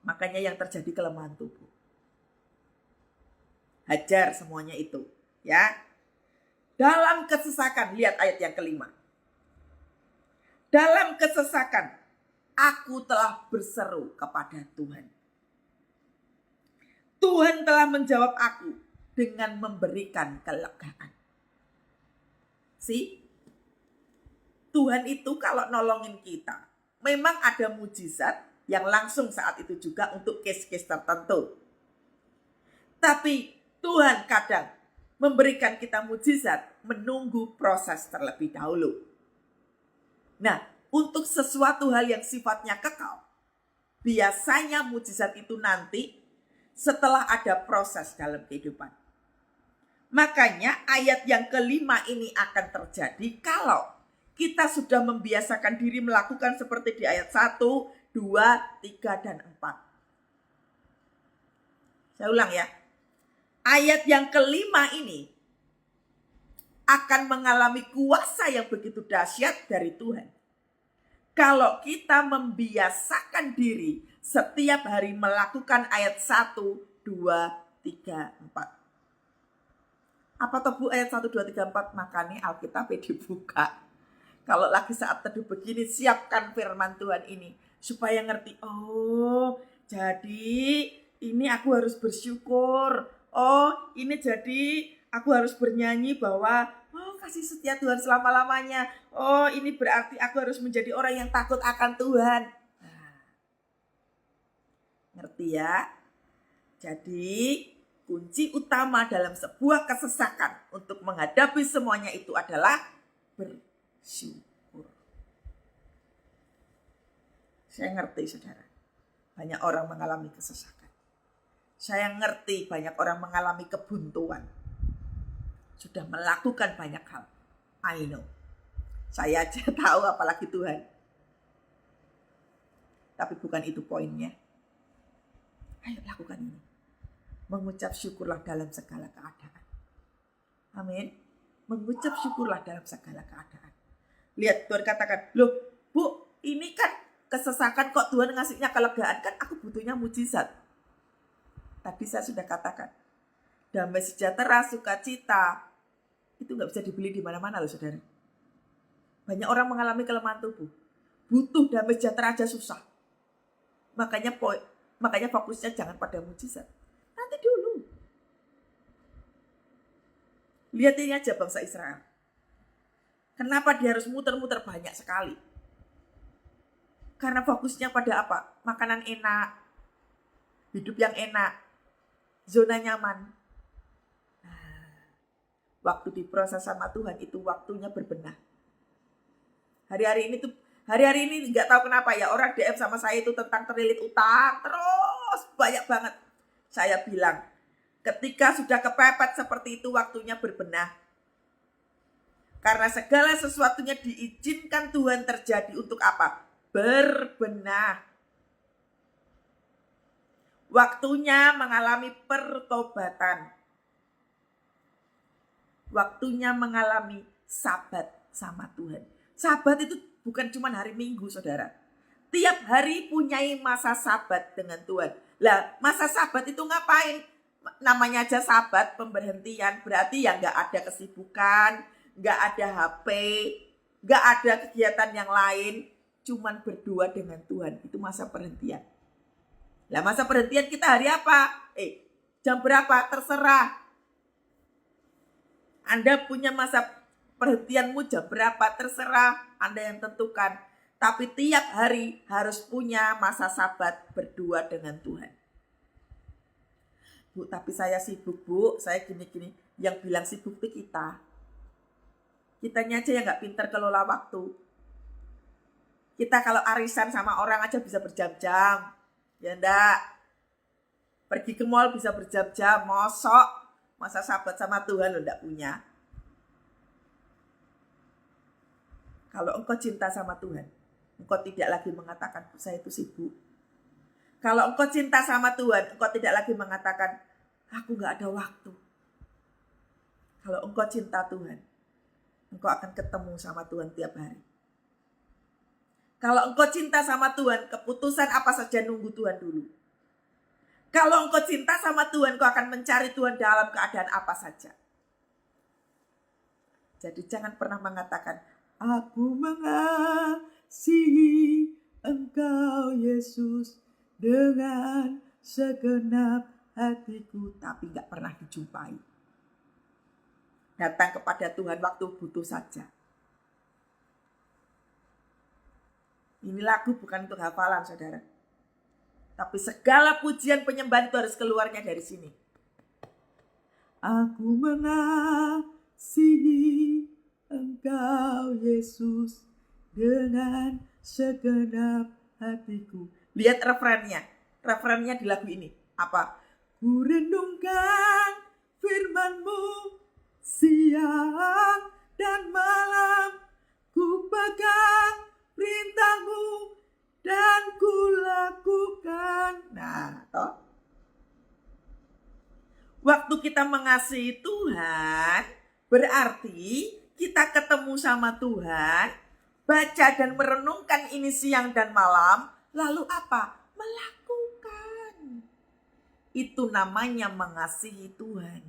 Makanya yang terjadi kelemahan tubuh. Hajar semuanya itu, ya. Dalam kesesakan, lihat ayat yang kelima. Dalam kesesakan, aku telah berseru kepada Tuhan. Tuhan telah menjawab aku dengan memberikan kelegaan. Tuhan itu kalau nolongin kita, memang ada mujizat yang langsung saat itu juga untuk case-case tertentu. Tapi Tuhan kadang memberikan kita mujizat menunggu proses terlebih dahulu. Nah, untuk sesuatu hal yang sifatnya kekal, biasanya mujizat itu nanti setelah ada proses dalam kehidupan. Makanya ayat yang kelima ini akan terjadi kalau kita sudah membiasakan diri melakukan seperti di ayat 1, 2, 3, dan 4. Saya ulang ya. Ayat yang kelima ini akan mengalami kuasa yang begitu dahsyat dari Tuhan. Kalau kita membiasakan diri setiap hari melakukan ayat 1, 2, 3, 4. Apa toh Bu ayat 1, 2, 3, 4? Makanya Alkitabnya dibuka. Kalau lagi saat teduh begini, siapkan firman Tuhan ini. Supaya ngerti, oh jadi ini aku harus bersyukur. Oh ini jadi aku harus bernyanyi bahwa oh kasih setia Tuhan selama-lamanya. Oh ini berarti aku harus menjadi orang yang takut akan Tuhan. Nah, ngerti ya? Jadi kunci utama dalam sebuah kesesakan untuk menghadapi semuanya itu adalah bersyukur. Saya ngerti saudara, banyak orang mengalami kesesakan. Saya ngerti banyak orang mengalami kebuntuan. Sudah melakukan banyak hal. I know. Saya aja tahu apalagi Tuhan. Tapi bukan itu poinnya. Ayo lakukan ini. Mengucap syukurlah dalam segala keadaan. Amin. Mengucap syukurlah dalam segala keadaan. Lihat Tuhan katakan, loh Bu, ini kan kesesakan kok Tuhan ngasihnya kelegaan. Kan aku butuhnya mujizat. Tadi saya sudah katakan, damai sejahtera, sukacita, itu gak bisa dibeli di mana-mana loh saudara. Banyak orang mengalami kelemahan tubuh. Butuh damai sejahtera aja susah. Makanya fokusnya jangan pada mujizat. Nanti dulu. Lihat ini aja bangsa Israel. Kenapa dia harus muter-muter banyak sekali? Karena fokusnya pada apa? Makanan enak, hidup yang enak, zona nyaman. Waktu diproses sama Tuhan itu waktunya berbenah. Hari-hari ini nggak tahu kenapa ya orang DM sama saya itu tentang terlilit utang terus banyak banget. Saya bilang ketika sudah kepepet seperti itu waktunya berbenah. Karena segala sesuatunya diizinkan Tuhan terjadi untuk apa? Berbenah. Waktunya mengalami pertobatan. Waktunya mengalami sabat sama Tuhan. Sabat itu bukan cuma hari Minggu, saudara. Tiap hari punyai masa sabat dengan Tuhan. Lah, masa sabat itu ngapain? Namanya aja sabat, pemberhentian. Berarti ya gak ada kesibukan, gak ada HP, gak ada kegiatan yang lain. Cuman berdua dengan Tuhan. Itu masa perhentian. Lah, masa perhentian kita hari apa? Jam berapa? Terserah. Anda punya masa perhentianmu jam berapa? Terserah, Anda yang tentukan. Tapi tiap hari harus punya masa sabat berdua dengan Tuhan. Bu, tapi saya sibuk Bu, saya gini-gini. Yang bilang sibuk itu kita. Kitanya aja yang gak pintar kelola waktu. Kita kalau arisan sama orang aja bisa berjam-jam. Ya enggak? Pergi ke mall bisa berjam-jam, mosok. Masa sahabat sama Tuhan lo enggak punya. Kalau engkau cinta sama Tuhan, engkau tidak lagi mengatakan saya itu sibuk. Kalau engkau cinta sama Tuhan, engkau tidak lagi mengatakan aku gak ada waktu. Kalau engkau cinta Tuhan, engkau akan ketemu sama Tuhan tiap hari. Kalau engkau cinta sama Tuhan, keputusan apa saja nunggu Tuhan dulu. Kalau engkau cinta sama Tuhan, engkau akan mencari Tuhan dalam keadaan apa saja. Jadi jangan pernah mengatakan, aku mengasihi Engkau Yesus dengan segenap hatiku, tapi gak pernah dijumpai. Datang kepada Tuhan waktu butuh saja. Ini lagu bukan untuk hafalan, saudara. Tapi segala pujian penyembahan itu harus keluarnya dari sini. Aku mengasihi Engkau Yesus dengan segenap hatiku. Lihat refrennya. Refrennya di lagu ini. Apa? Ku renungkan firman-Mu siang dan malam. Ku pegang perintah-Mu dan ku lakukan. Nah, toh. Waktu kita mengasihi Tuhan, berarti kita ketemu sama Tuhan, baca dan merenungkan ini siang dan malam, lalu apa? Melakukan. Itu namanya mengasihi Tuhan.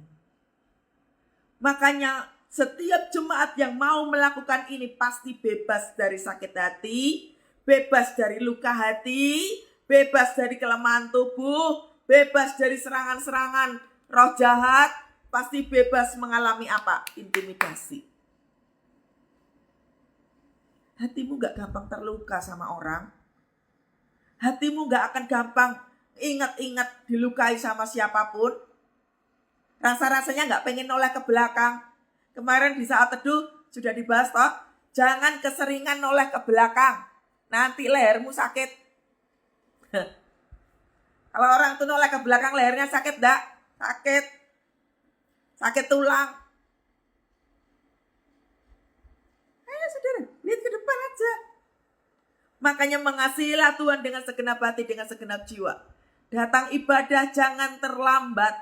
Makanya setiap jemaat yang mau melakukan ini pasti bebas dari sakit hati, bebas dari luka hati, bebas dari kelemahan tubuh, bebas dari serangan-serangan roh jahat, pasti bebas mengalami apa? Intimidasi. Hatimu gak gampang terluka sama orang. Hatimu gak akan gampang ingat-ingat dilukai sama siapapun. Rasa-rasanya gak pengen noleh ke belakang. Kemarin di saat teduh sudah dibahas toh. Jangan keseringan noleh ke belakang. Nanti lehermu sakit. Kalau orang tuh noleh ke belakang lehernya sakit gak? Sakit. Sakit tulang. Ayo saudara, lihat ke depan aja. Makanya mengasihilah Tuhan dengan segenap hati, dengan segenap jiwa. Datang ibadah jangan terlambat.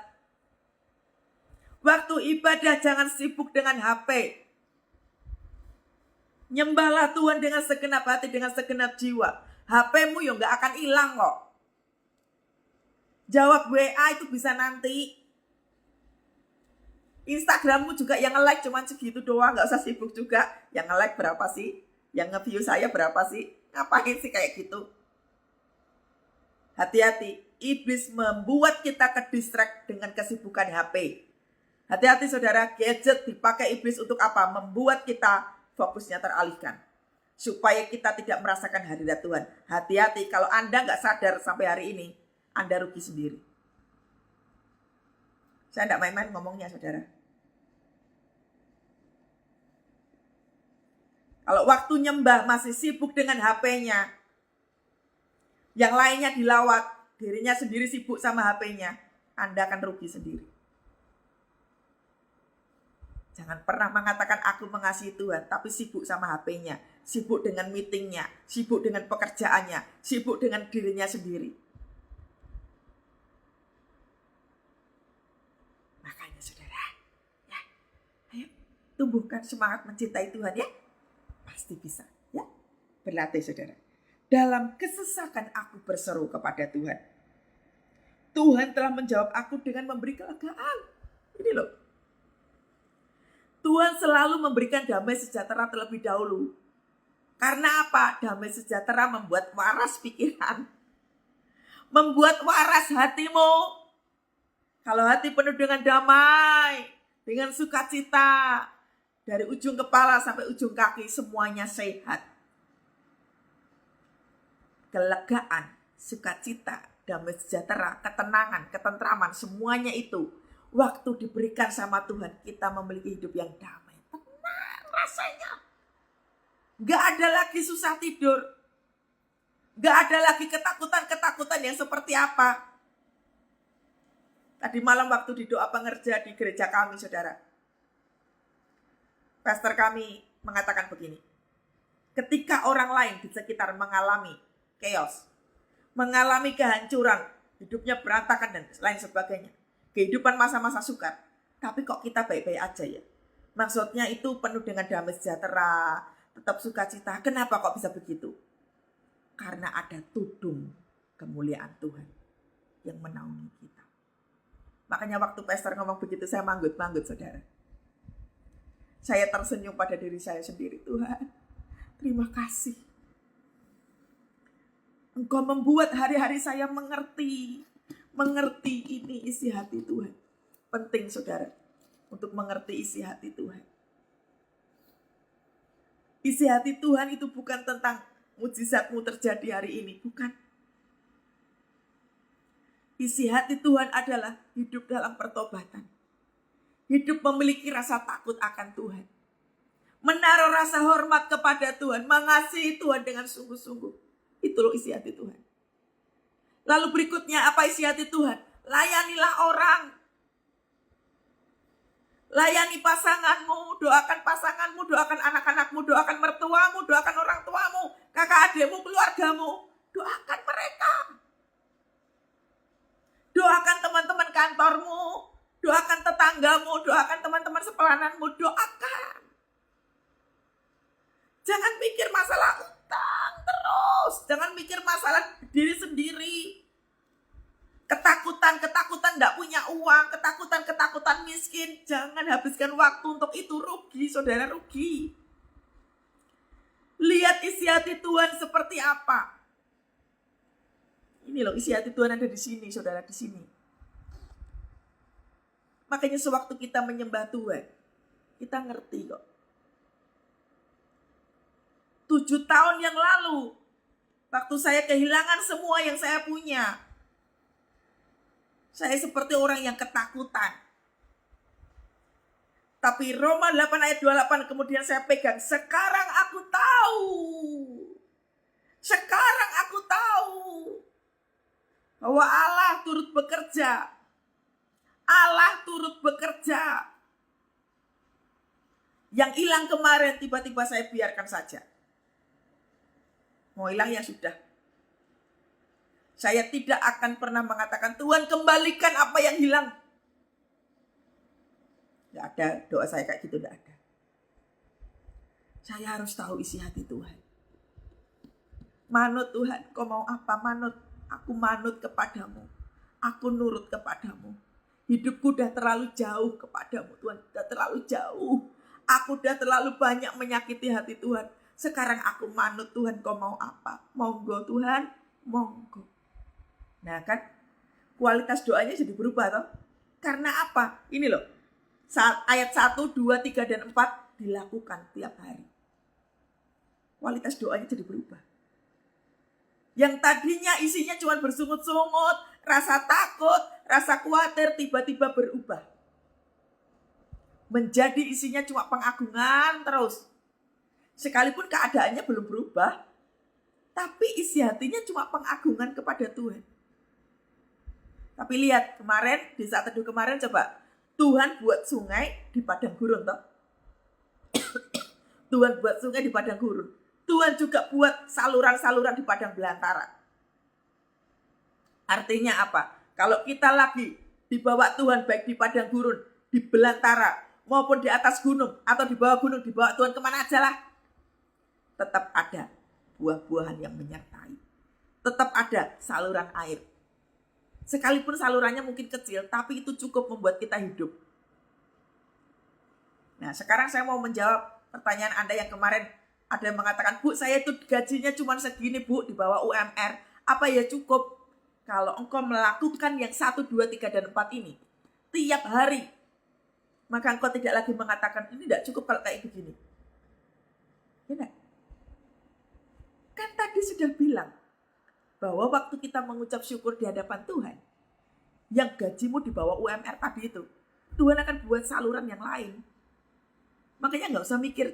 Waktu ibadah jangan sibuk dengan HP. Nyembahlah Tuhan dengan segenap hati, dengan segenap jiwa. HP-mu ya gak akan hilang kok. Jawab WA itu bisa nanti. Instagrammu juga yang nge-like cuma segitu doang, gak usah sibuk juga. Yang nge-like berapa sih? Yang nge-view saya berapa sih? Ngapain sih kayak gitu? Hati-hati, iblis membuat kita ke-distract dengan kesibukan HP. Hati-hati saudara, gadget dipakai iblis untuk apa? Membuat kita fokusnya teralihkan. Supaya kita tidak merasakan hadirat Tuhan. Hati-hati, kalau Anda gak sadar sampai hari ini, Anda rugi sendiri. Saya tidak main-main ngomongnya saudara. Kalau waktu nyembah masih sibuk dengan HP-nya, yang lainnya dilawat, dirinya sendiri sibuk sama HP-nya, Anda akan rugi sendiri. Jangan pernah mengatakan aku mengasihi Tuhan, tapi sibuk sama HP-nya, sibuk dengan meetingnya, sibuk dengan pekerjaannya, sibuk dengan dirinya sendiri. Makanya saudara, ya, ayo tumbuhkan semangat mencintai Tuhan ya. Pasti bisa, ya. Berlatih saudara. Dalam kesesakan aku berseru kepada Tuhan. Tuhan telah menjawab aku dengan memberi kelegaan. Ini loh. Tuhan selalu memberikan damai sejahtera terlebih dahulu. Karena apa? Damai sejahtera membuat waras pikiran. Membuat waras hatimu. Kalau hati penuh dengan damai, dengan sukacita, dari ujung kepala sampai ujung kaki semuanya sehat. Kelegaan, sukacita, damai sejahtera, ketenangan, ketentraman, semuanya itu waktu diberikan sama Tuhan, kita memiliki hidup yang damai. Tenang rasanya. Gak ada lagi susah tidur. Gak ada lagi ketakutan-ketakutan yang seperti apa. Tadi malam waktu di doa pengerja di gereja kami, saudara. Pastor kami mengatakan begini. Ketika orang lain di sekitar mengalami chaos, mengalami kehancuran, hidupnya berantakan dan lain sebagainya, kehidupan masa-masa sukar, tapi kok kita baik-baik aja ya? Maksudnya itu penuh dengan damai sejahtera, tetap sukacita. Kenapa kok bisa begitu? Karena ada tudung kemuliaan Tuhan yang menaungi kita. Makanya waktu pastor ngomong begitu, saya manggut-manggut, saudara. Saya tersenyum pada diri saya sendiri. Tuhan, terima kasih. Engkau membuat hari-hari saya mengerti ini isi hati Tuhan. Penting, saudara, untuk mengerti isi hati Tuhan. Isi hati Tuhan itu bukan tentang mujizatmu terjadi hari ini, bukan. Isi hati Tuhan adalah hidup dalam pertobatan. Hidup memiliki rasa takut akan Tuhan. Menaruh rasa hormat kepada Tuhan, mengasihi Tuhan dengan sungguh-sungguh. Itu loh isi hati Tuhan. Lalu berikutnya apa isi hati Tuhan? Layanilah orang. Layani pasanganmu, doakan anak-anakmu, doakan mertuamu, doakan orang tuamu, kakak adikmu, keluargamu. Doakan mereka. Doakan teman-teman kantormu, doakan tetanggamu, doakan teman-teman sepelananmu, doakan. Jangan mikir masalah utang terus, jangan mikir masalah diri sendiri. Ketakutan gak punya uang, ketakutan miskin. Jangan habiskan waktu untuk itu, rugi, saudara, rugi. Lihat isi hati Tuhan seperti apa. Ini loh isi hati Tuhan ada di sini, saudara, di sini. Makanya sewaktu kita menyembah Tuhan, kita ngerti kok. 7 tahun yang lalu, waktu saya kehilangan semua yang saya punya, saya seperti orang yang ketakutan. Tapi Roma 8 ayat 28 kemudian saya pegang. Sekarang aku tahu bahwa Allah turut bekerja. Yang hilang kemarin tiba-tiba saya biarkan saja. Mau hilang ya sudah. Saya tidak akan pernah mengatakan, Tuhan kembalikan apa yang hilang. Tidak ada doa saya kayak gitu, tidak ada. Saya harus tahu isi hati Tuhan. Manut Tuhan, kau mau apa? Manut. Aku manut kepadamu. Aku nurut kepadamu. Hidupku udah terlalu jauh kepadamu Tuhan. Udah terlalu jauh. Aku udah terlalu banyak menyakiti hati Tuhan. Sekarang aku manut Tuhan, kau mau apa? Monggo Tuhan, monggo. Nah kan, kualitas doanya jadi berubah toh. Karena apa? Ini loh, saat ayat 1, 2, 3, dan 4 dilakukan tiap hari. Kualitas doanya jadi berubah. Yang tadinya isinya cuma bersungut-sungut, rasa takut, rasa khawatir, tiba-tiba berubah. Menjadi isinya cuma pengagungan terus. Sekalipun keadaannya belum berubah, tapi isi hatinya cuma pengagungan kepada Tuhan. Tapi lihat kemarin, di saat teduh kemarin coba, Tuhan buat sungai di padang gurun toh. Tuhan buat sungai di padang gurun. Tuhan juga buat saluran-saluran di padang belantara. Artinya apa? Kalau kita lagi dibawa Tuhan baik di padang gurun, di belantara, maupun di atas gunung, atau di bawah gunung, dibawa Tuhan kemana aja lah. Tetap ada buah-buahan yang menyertai. Tetap ada saluran air. Sekalipun salurannya mungkin kecil, tapi itu cukup membuat kita hidup. Nah, sekarang saya mau menjawab pertanyaan Anda yang kemarin ada yang mengatakan, Bu, saya itu gajinya cuma segini, Bu, di bawah UMR. Apa ya cukup? Kalau engkau melakukan yang 1, 2, 3, dan 4 ini tiap hari, maka engkau tidak lagi mengatakan, ini tidak cukup kalau kayak begini. Ya enggak? Kan tadi sudah bilang, bahwa waktu kita mengucap syukur di hadapan Tuhan, yang gajimu di bawah UMR tadi itu, Tuhan akan buat saluran yang lain. Makanya gak usah mikir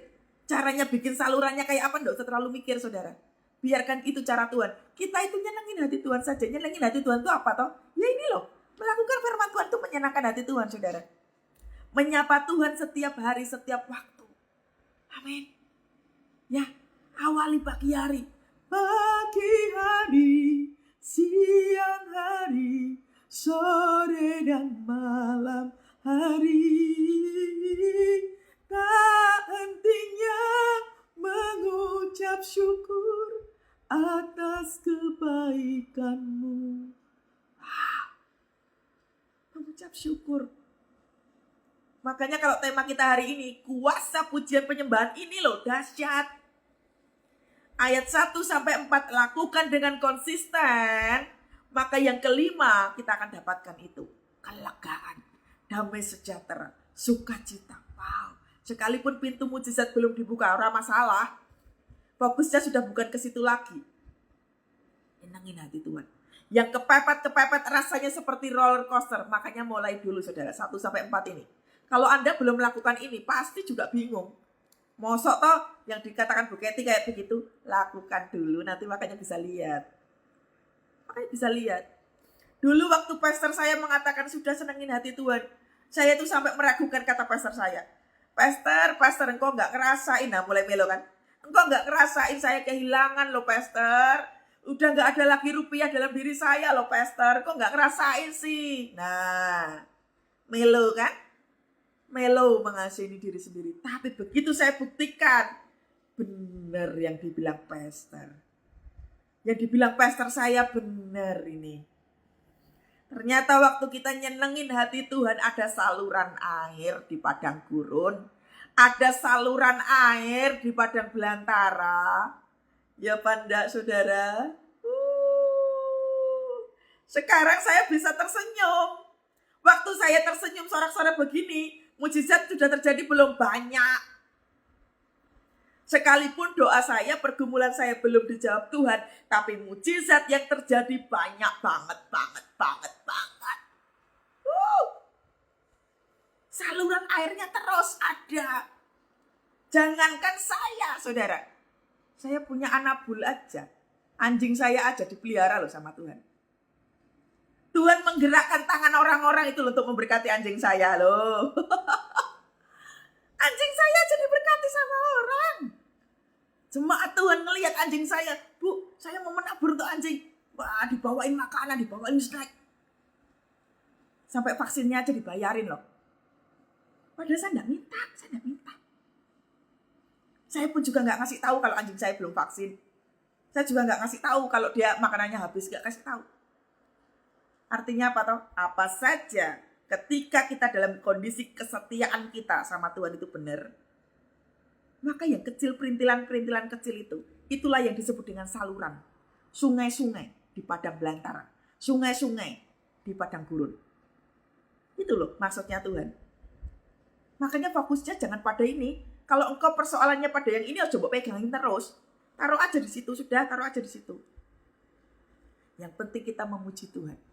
caranya bikin salurannya kayak apa, gak usah terlalu mikir saudara. Biarkan itu cara Tuhan. Kita itu nyenengin hati Tuhan saja. Nyenengin hati Tuhan itu apa toh? Ya ini loh, melakukan firman Tuhan itu menyenangkan hati Tuhan saudara. Menyapa Tuhan setiap hari, setiap waktu. Amin. Ya, Awali pagi hari. Pagi hari, siang hari, sore dan malam hari. Tak hentinya mengucap syukur atas kebaikanmu. Mengucap syukur. Makanya kalau tema kita hari ini, kuasa pujian penyembahan ini loh dahsyat. Ayat 1-4, lakukan dengan konsisten. Maka yang kelima kita akan dapatkan itu. Kelegaan, damai sejahtera, sukacita. Wow. Sekalipun pintu mujizat belum dibuka, ora masalah. Fokusnya sudah bukan ke situ lagi. Nyenengin hati Tuhan. Yang kepepet rasanya seperti roller coaster. Makanya mulai dulu saudara, 1-4 ini. Kalau Anda belum melakukan ini, pasti juga bingung. Mosok toh yang dikatakan Bu Kety kayak begitu, lakukan dulu, nanti makanya bisa lihat. Dulu waktu pastor saya mengatakan sudah senengin hati Tuhan, saya tuh sampai meragukan kata pastor saya. Pastor, engkau gak ngerasain, nah mulai melo kan. Engkau gak ngerasain saya kehilangan loh pastor. Udah gak ada lagi rupiah dalam diri saya loh pastor, kok gak ngerasain sih. Nah, melo kan. Melo mengasihani diri sendiri. Tapi begitu saya buktikan, benar yang dibilang pastor. Yang dibilang pastor saya benar ini. Ternyata waktu kita nyenengin hati Tuhan, ada saluran air di padang gurun. Ada saluran air di padang belantara. Ya pandak saudara. Sekarang saya bisa tersenyum. Waktu saya tersenyum sorak-sorak begini, mujizat sudah terjadi belum banyak. Sekalipun doa saya, pergumulan saya belum dijawab Tuhan, tapi mujizat yang terjadi banyak banget. Saluran airnya terus ada. Jangankan saya, saudara. Saya punya anabul aja. Anjing saya aja dipelihara loh sama Tuhan. Tuhan menggerakkan tangan orang-orang itu untuk memberkati anjing saya loh. Anjing saya aja diberkati sama orang. Jemaat Tuhan ngelihat anjing saya. Bu, saya mau menabur untuk anjing. Wah, dibawain makanan, dibawain snack. Sampai vaksinnya aja dibayarin loh. Padahal saya enggak minta. Saya pun juga enggak ngasih tahu kalau anjing saya belum vaksin. Saya juga enggak ngasih tahu kalau dia makanannya habis, enggak kasih tahu. Artinya apa toh? Apa saja ketika kita dalam kondisi kesetiaan kita sama Tuhan itu benar, maka yang kecil, perintilan kecil itu, itulah yang disebut dengan saluran. Sungai-sungai di padang belantara. Sungai-sungai di padang gurun. Itu loh maksudnya Tuhan. Makanya fokusnya jangan pada ini. Kalau engkau persoalannya pada yang ini, coba pegangin terus. Taruh aja di situ, sudah taruh aja di situ. Yang penting kita memuji Tuhan.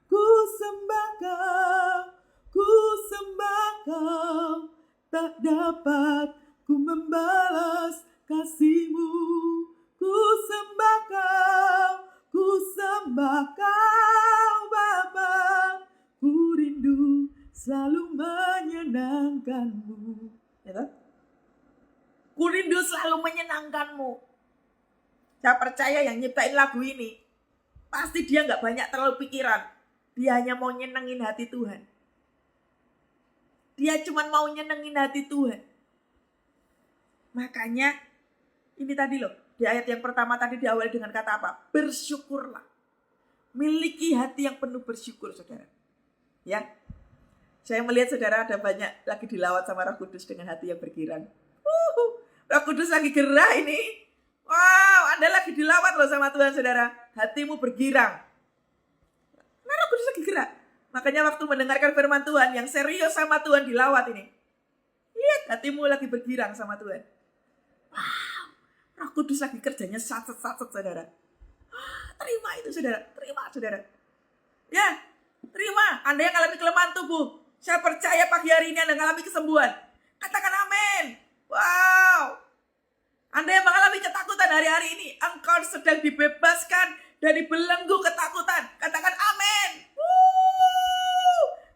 Ku sembah kau, tak dapat ku membalas kasih-Mu. Ku sembah kau Bapa, ku rindu selalu menyenangkan-Mu. Ya, ku rindu selalu menyenangkan-Mu. Saya percaya yang nyiptain lagu ini, pasti dia gak banyak terlalu pikiran. Dia hanya mau nyenengin hati Tuhan. Dia cuma mau nyenengin hati Tuhan. Makanya ini tadi loh, di ayat yang pertama tadi diawali dengan kata apa? Bersyukurlah. Miliki hati yang penuh bersyukur, saudara. Ya, saya melihat saudara ada banyak lagi dilawat sama Roh Kudus dengan hati yang bergirang. Roh Kudus lagi gerah ini. Wow, Anda lagi dilawat loh sama Tuhan, saudara. Hatimu bergirang. Nah, Roh Kudus lagi gerak. Makanya waktu mendengarkan firman Tuhan, yang serius sama Tuhan dilawat ini. Lihat, hatimu lagi bergirang sama Tuhan. Wow, Roh Kudus lagi kerjanya satset-satset, saudara. Terima itu, saudara. Terima, saudara. Ya, terima. Anda yang mengalami kelemahan tubuh, saya percaya pagi hari ini Anda mengalami kesembuhan. Katakan amin. Wow. Anda yang mengalami ketakutan hari-hari ini, engkau sedang dibebaskan dari belenggu ketakutan. Katakan amin.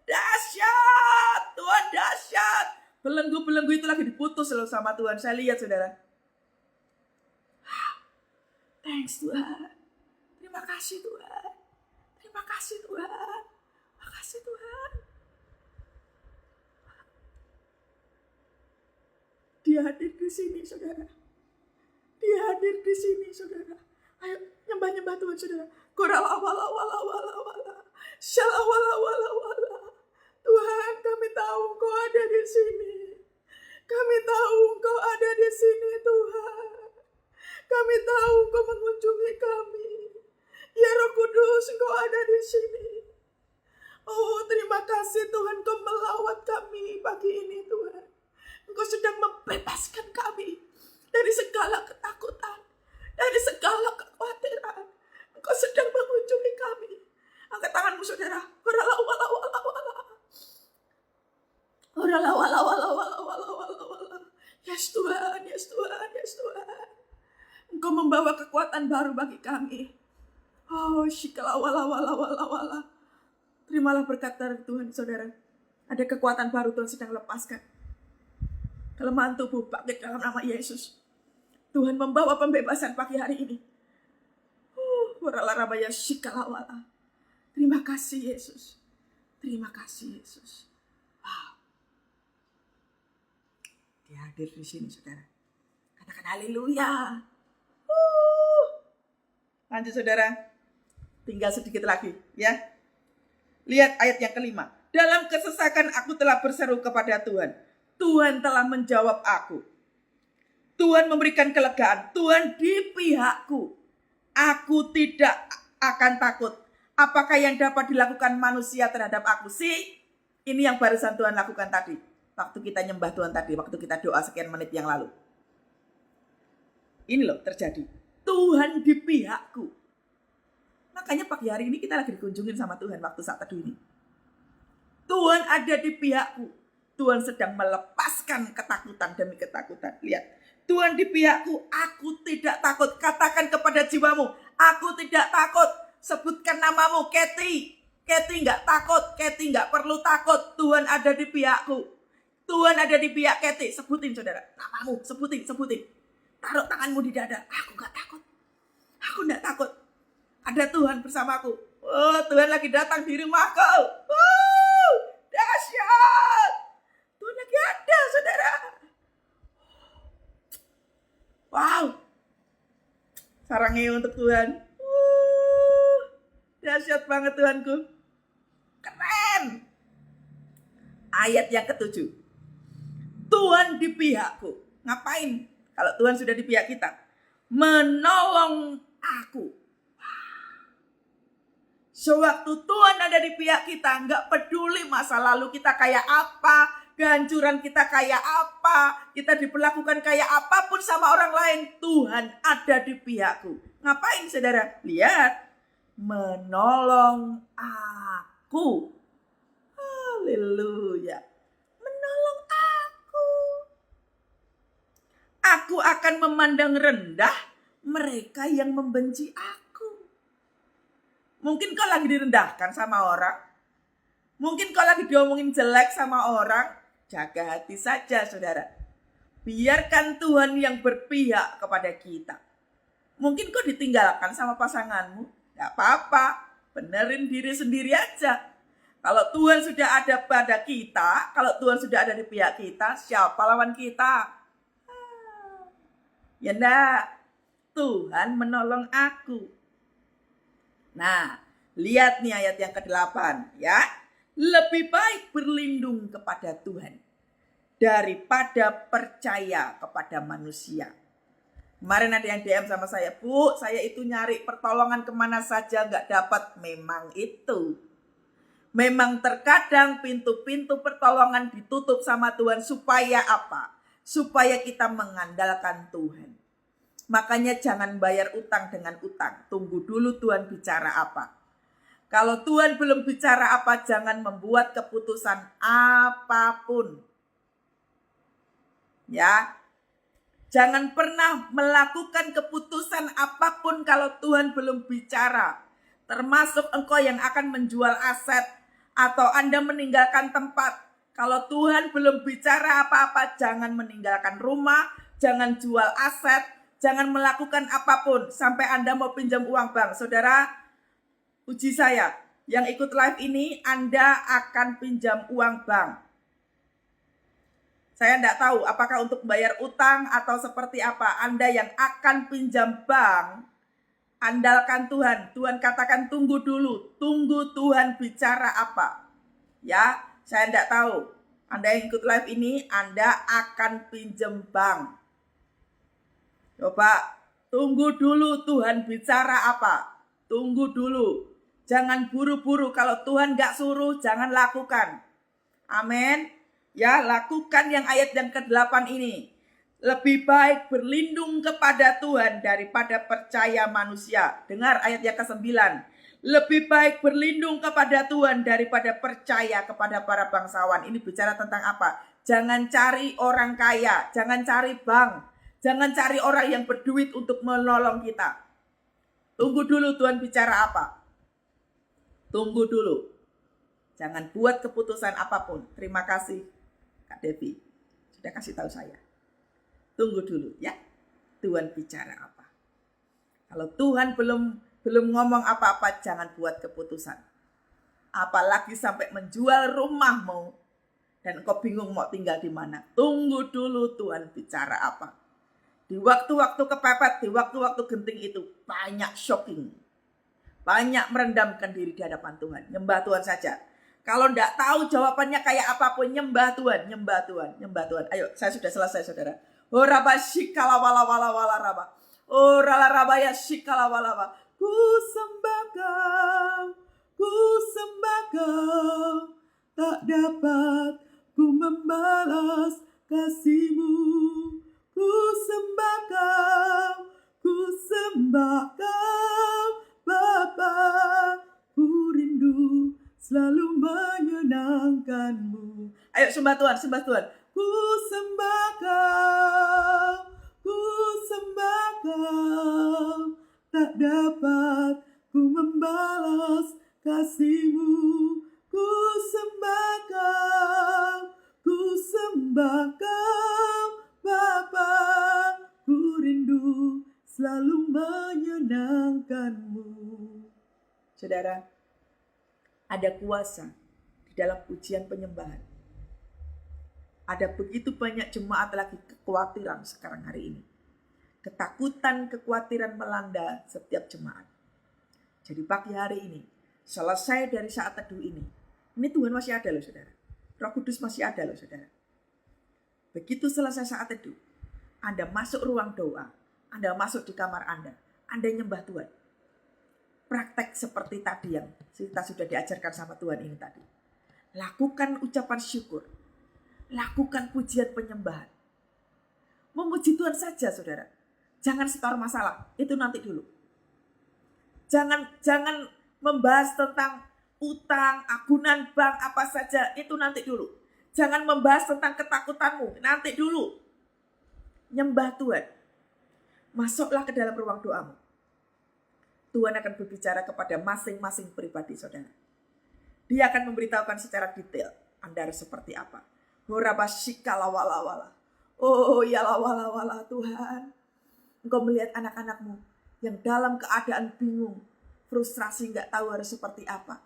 Dahsyat. Tuhan dahsyat. Belenggu-belenggu itu lagi diputus loh sama Tuhan. Saya lihat, saudara. Thanks Tuhan. Terima kasih Tuhan. Terima kasih Tuhan. Terima kasih Tuhan. Dia hadir di sini saudara. Dia hadir di sini saudara. Ayo nyembah-nyembah Tuhan saudara. Koralawalawalawalawala. Shalawalawalawala. Tuhan, kami tahu Engkau ada di sini. Kami tahu Engkau ada di sini Tuhan. Kami tahu Engkau mengunjungi kami. Ya Roh Kudus, Engkau ada di sini. Oh, terima kasih Tuhan, Engkau melawat kami pagi ini Tuhan. Engkau sedang membebaskan kami dari segala ketakutan, dari segala kekhawatiran. Engkau sedang mengunjungi kami. Angkat tanganmu saudara. Yes Tuhan, yes Tuhan, yes Tuhan. Engkau membawa kekuatan baru bagi kami. Oh, shikalawalawalawalawala. Terimalah berkat dari Tuhan saudara. Ada kekuatan baru Tuhan sedang lepaskan. Kelemahan tubuh bangkit dalam nama Yesus. Tuhan membawa pembebasan pagi hari ini. Waralarabaya shikalawala. Terima kasih Yesus. Terima kasih Yesus. Wow. Dia hadir di sini saudara. Katakan haleluya. Lanjut saudara. Tinggal sedikit lagi ya. Lihat ayat yang kelima. Dalam kesesakan aku telah berseru kepada Tuhan. Tuhan telah menjawab aku. Tuhan memberikan kelegaan. Tuhan di pihakku. Aku tidak akan takut. Apakah yang dapat dilakukan manusia terhadap aku sih? Ini yang barusan Tuhan lakukan tadi. Waktu kita nyembah Tuhan tadi. Waktu kita doa sekian menit yang lalu. Ini loh terjadi. Tuhan di pihakku. Makanya pagi hari ini kita lagi dikunjungin sama Tuhan waktu saat teduh ini. Tuhan ada di pihakku. Tuhan sedang melepaskan ketakutan demi ketakutan. Lihat. Tuhan di pihakku. Aku tidak takut. Katakan kepada jiwamu. Aku tidak takut. Sebutkan namamu. Kathy. Kathy gak takut. Kathy gak perlu takut. Tuhan ada di pihakku. Tuhan ada di pihak Kathy. Sebutin saudara. Namamu. Sebutin. Taruh tanganmu di dada. Aku gak takut. Aku gak takut. Ada Tuhan bersamaku. Oh, Tuhan lagi datang di rumahku. Dahsyat. Tuhan lagi ada, saudara. Wow. Sarangnya untuk Tuhan. Dahsyat banget Tuhanku. Keren. Ayat yang ke-7. Tuhan di pihakku. Ngapain? Kalau Tuhan sudah di pihak kita. Menolong aku. Sewaktu Tuhan ada di pihak kita, nggak peduli masa lalu kita kayak apa, kehancuran kita kayak apa, kita diperlakukan kayak apapun sama orang lain, Tuhan ada di pihakku. Ngapain saudara? Lihat, menolong aku. Haleluya. Menolong aku. Aku akan memandang rendah mereka yang membenci aku. Mungkin kau lagi direndahkan sama orang. Mungkin kau lagi diomongin jelek sama orang. Jaga hati saja saudara. Biarkan Tuhan yang berpihak kepada kita. Mungkin kau ditinggalkan sama pasanganmu. Gak apa-apa. Benerin diri sendiri aja. Kalau Tuhan sudah ada pada kita. Kalau Tuhan sudah ada di pihak kita. Siapa lawan kita? Ya enggak. Tuhan menolong aku. Nah, lihat nih ayat yang ke-8 ya. Lebih baik berlindung kepada Tuhan daripada percaya kepada manusia. Kemarin ada yang DM sama saya, Bu, saya itu nyari pertolongan kemana saja gak dapat. Memang itu. Memang terkadang pintu-pintu pertolongan ditutup sama Tuhan supaya apa? Supaya kita mengandalkan Tuhan. Makanya jangan bayar utang dengan utang. Tunggu dulu Tuhan bicara apa. Kalau Tuhan belum bicara apa, jangan membuat keputusan apapun. Ya. Jangan pernah melakukan keputusan apapun kalau Tuhan belum bicara. Termasuk engkau yang akan menjual aset atau Anda meninggalkan tempat. Kalau Tuhan belum bicara apa-apa, jangan meninggalkan rumah, jangan jual aset. Jangan melakukan apapun sampai Anda mau pinjam uang bank. Saudara, uji saya. Yang ikut live ini, Anda akan pinjam uang bank. Saya tidak tahu apakah untuk bayar utang atau seperti apa. Anda yang akan pinjam bank, andalkan Tuhan. Tuhan katakan tunggu dulu. Tunggu Tuhan bicara apa. Ya, saya tidak tahu. Anda yang ikut live ini, Anda akan pinjam bank. Coba, tunggu dulu Tuhan bicara apa. Tunggu dulu. Jangan buru-buru. Kalau Tuhan gak suruh, jangan lakukan. Amin. Ya, lakukan yang ayat yang ke-8 ini. Lebih baik berlindung kepada Tuhan daripada percaya manusia. Dengar ayat yang ke-9. Lebih baik berlindung kepada Tuhan daripada percaya kepada para bangsawan. Ini bicara tentang apa? Jangan cari orang kaya, jangan cari bank, jangan cari orang yang berduit untuk menolong kita. Tunggu dulu Tuhan bicara apa. Tunggu dulu. Jangan buat keputusan apapun. Terima kasih Kak Devi sudah kasih tahu saya. Tunggu dulu ya. Tuhan bicara apa. Kalau Tuhan belum ngomong apa-apa, jangan buat keputusan. Apalagi sampai menjual rumahmu dan engkau bingung mau tinggal di mana. Tunggu dulu Tuhan bicara apa. Di waktu-waktu kepepet, di waktu-waktu genting itu banyak shocking. Banyak merendamkan diri di hadapan Tuhan. Nyembah Tuhan saja. Kalau tidak tahu jawabannya kayak apapun, nyembah Tuhan, nyembah Tuhan, nyembah Tuhan. Ayo, saya sudah selesai saudara. Oh raba shikala wala wala wala raba. Oh rala raba ya shikala wala wala. Ku sembah kau, tak dapat ku membalas kasih-Mu. Ku sembah kau, Bapa, ku rindu selalu menyenangkan-Mu. Ayo sembah Tuhan, sembah Tuhan. Ku sembah kau, tak dapat ku membalas kasih-Mu. Ku sembah kau, Bapa, ku rindu selalu menyenangkan-Mu. Saudara, ada kuasa di dalam ujian penyembahan. Ada begitu banyak jemaat lagi kekhawatiran sekarang hari ini. Ketakutan, kekhawatiran melanda setiap jemaat. Jadi pagi hari ini, selesai dari saat teduh ini Tuhan masih ada loh saudara. Roh Kudus masih ada loh saudara. Begitu selesai saat teduh, Anda masuk ruang doa, Anda masuk di kamar Anda nyembah Tuhan. Praktek seperti tadi yang kita sudah diajarkan sama Tuhan ini tadi. Lakukan ucapan syukur. Lakukan pujian penyembahan. Memuji Tuhan saja saudara. Jangan setor masalah, itu nanti dulu. Jangan membahas tentang utang, agunan bank, apa saja, itu nanti dulu. Jangan membahas tentang ketakutanmu, nanti dulu. Nyembah Tuhan. Masuklah ke dalam ruang doamu. Tuhan akan berbicara kepada masing-masing pribadi saudara. Dia akan memberitahukan secara detail Anda harus seperti apa. Oh ya wala Tuhan. Engkau melihat anak-anakmu yang dalam keadaan bingung, frustrasi, gak tahu harus seperti apa.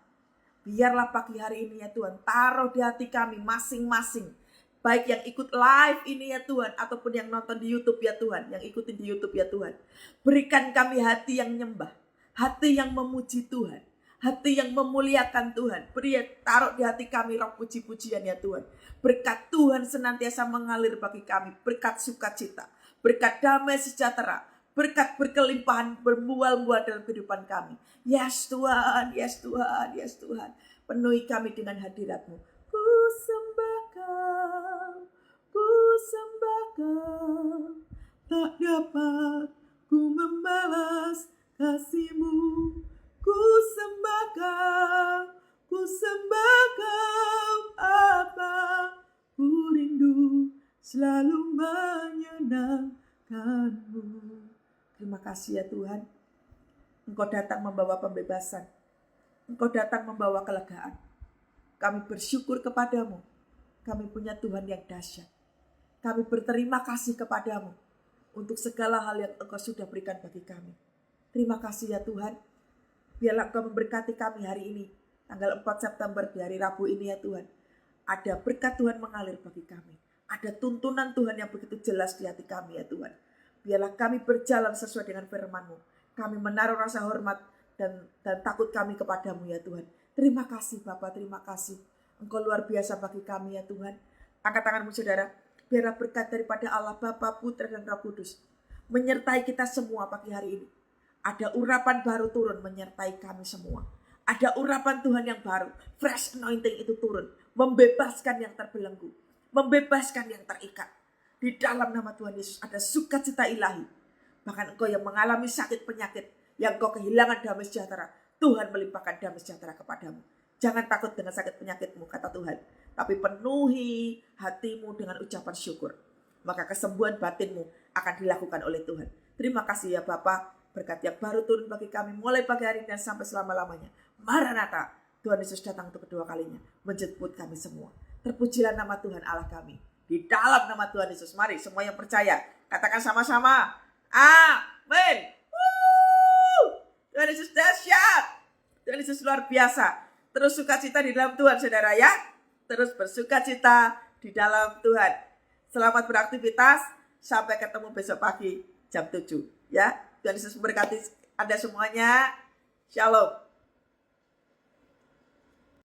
Biarlah pagi hari ini ya Tuhan, taruh di hati kami masing-masing. Baik yang ikut live ini ya Tuhan, ataupun yang nonton di YouTube ya Tuhan, yang ikutin di YouTube ya Tuhan. Berikan kami hati yang nyembah, hati yang memuji Tuhan, hati yang memuliakan Tuhan. Taruh di hati kami roh puji-pujian ya Tuhan. Berkat Tuhan senantiasa mengalir bagi kami, berkat sukacita, berkat damai sejahtera, berkat berkelimpahan bermual-mual dalam kehidupan kami. Yes Tuhan, yes Tuhan, yes Tuhan. Penuhi kami dengan hadirat-Mu. Ku sembah kau, tak dapat ku membalas kasih-Mu. Ku sembah kau, apa ku rindu selalu menyenangkan-Mu. Terima kasih ya Tuhan. Engkau datang membawa pembebasan. Engkau datang membawa kelegaan. Kami bersyukur kepadamu. Kami punya Tuhan yang dahsyat. Kami berterima kasih kepadamu untuk segala hal yang Engkau sudah berikan bagi kami. Terima kasih ya Tuhan. Biarlah Engkau memberkati kami hari ini, tanggal 4 September di hari Rabu ini ya Tuhan. Ada berkat Tuhan mengalir bagi kami. Ada tuntunan Tuhan yang begitu jelas di hati kami ya Tuhan. Biarlah kami berjalan sesuai dengan firman-Mu. Kami menaruh rasa hormat dan takut kami kepadamu ya Tuhan. Terima kasih Bapa, terima kasih. Engkau luar biasa bagi kami ya Tuhan. Angkat tanganmu saudara. Biarlah berkat daripada Allah Bapa, Putra dan Roh Kudus menyertai kita semua pagi hari ini. Ada urapan baru turun menyertai kami semua. Ada urapan Tuhan yang baru. Fresh anointing itu turun. Membebaskan yang terbelenggu. Membebaskan yang terikat. Di dalam nama Tuhan Yesus ada sukacita ilahi. Bahkan engkau yang mengalami sakit penyakit. Yang engkau kehilangan damai sejahtera. Tuhan melimpahkan damai sejahtera kepadamu. Jangan takut dengan sakit penyakitmu, kata Tuhan. Tapi penuhi hatimu dengan ucapan syukur. Maka kesembuhan batinmu akan dilakukan oleh Tuhan. Terima kasih ya Bapa. Berkat yang baru turun bagi kami mulai pagi hari ini dan sampai selama-lamanya. Maranatha, Tuhan Yesus datang untuk kedua kalinya. Menjemput kami semua. Terpujilah nama Tuhan Allah kami. Di dalam nama Tuhan Yesus. Mari semua yang percaya. Katakan sama-sama. Amin. Tuhan Yesus dahsyat. Tuhan Yesus luar biasa. Terus sukacita di dalam Tuhan saudara ya. Terus bersukacita di dalam Tuhan. Selamat beraktivitas. Sampai ketemu besok pagi jam 7. Ya. Tuhan Yesus memberkati Anda semuanya. Shalom.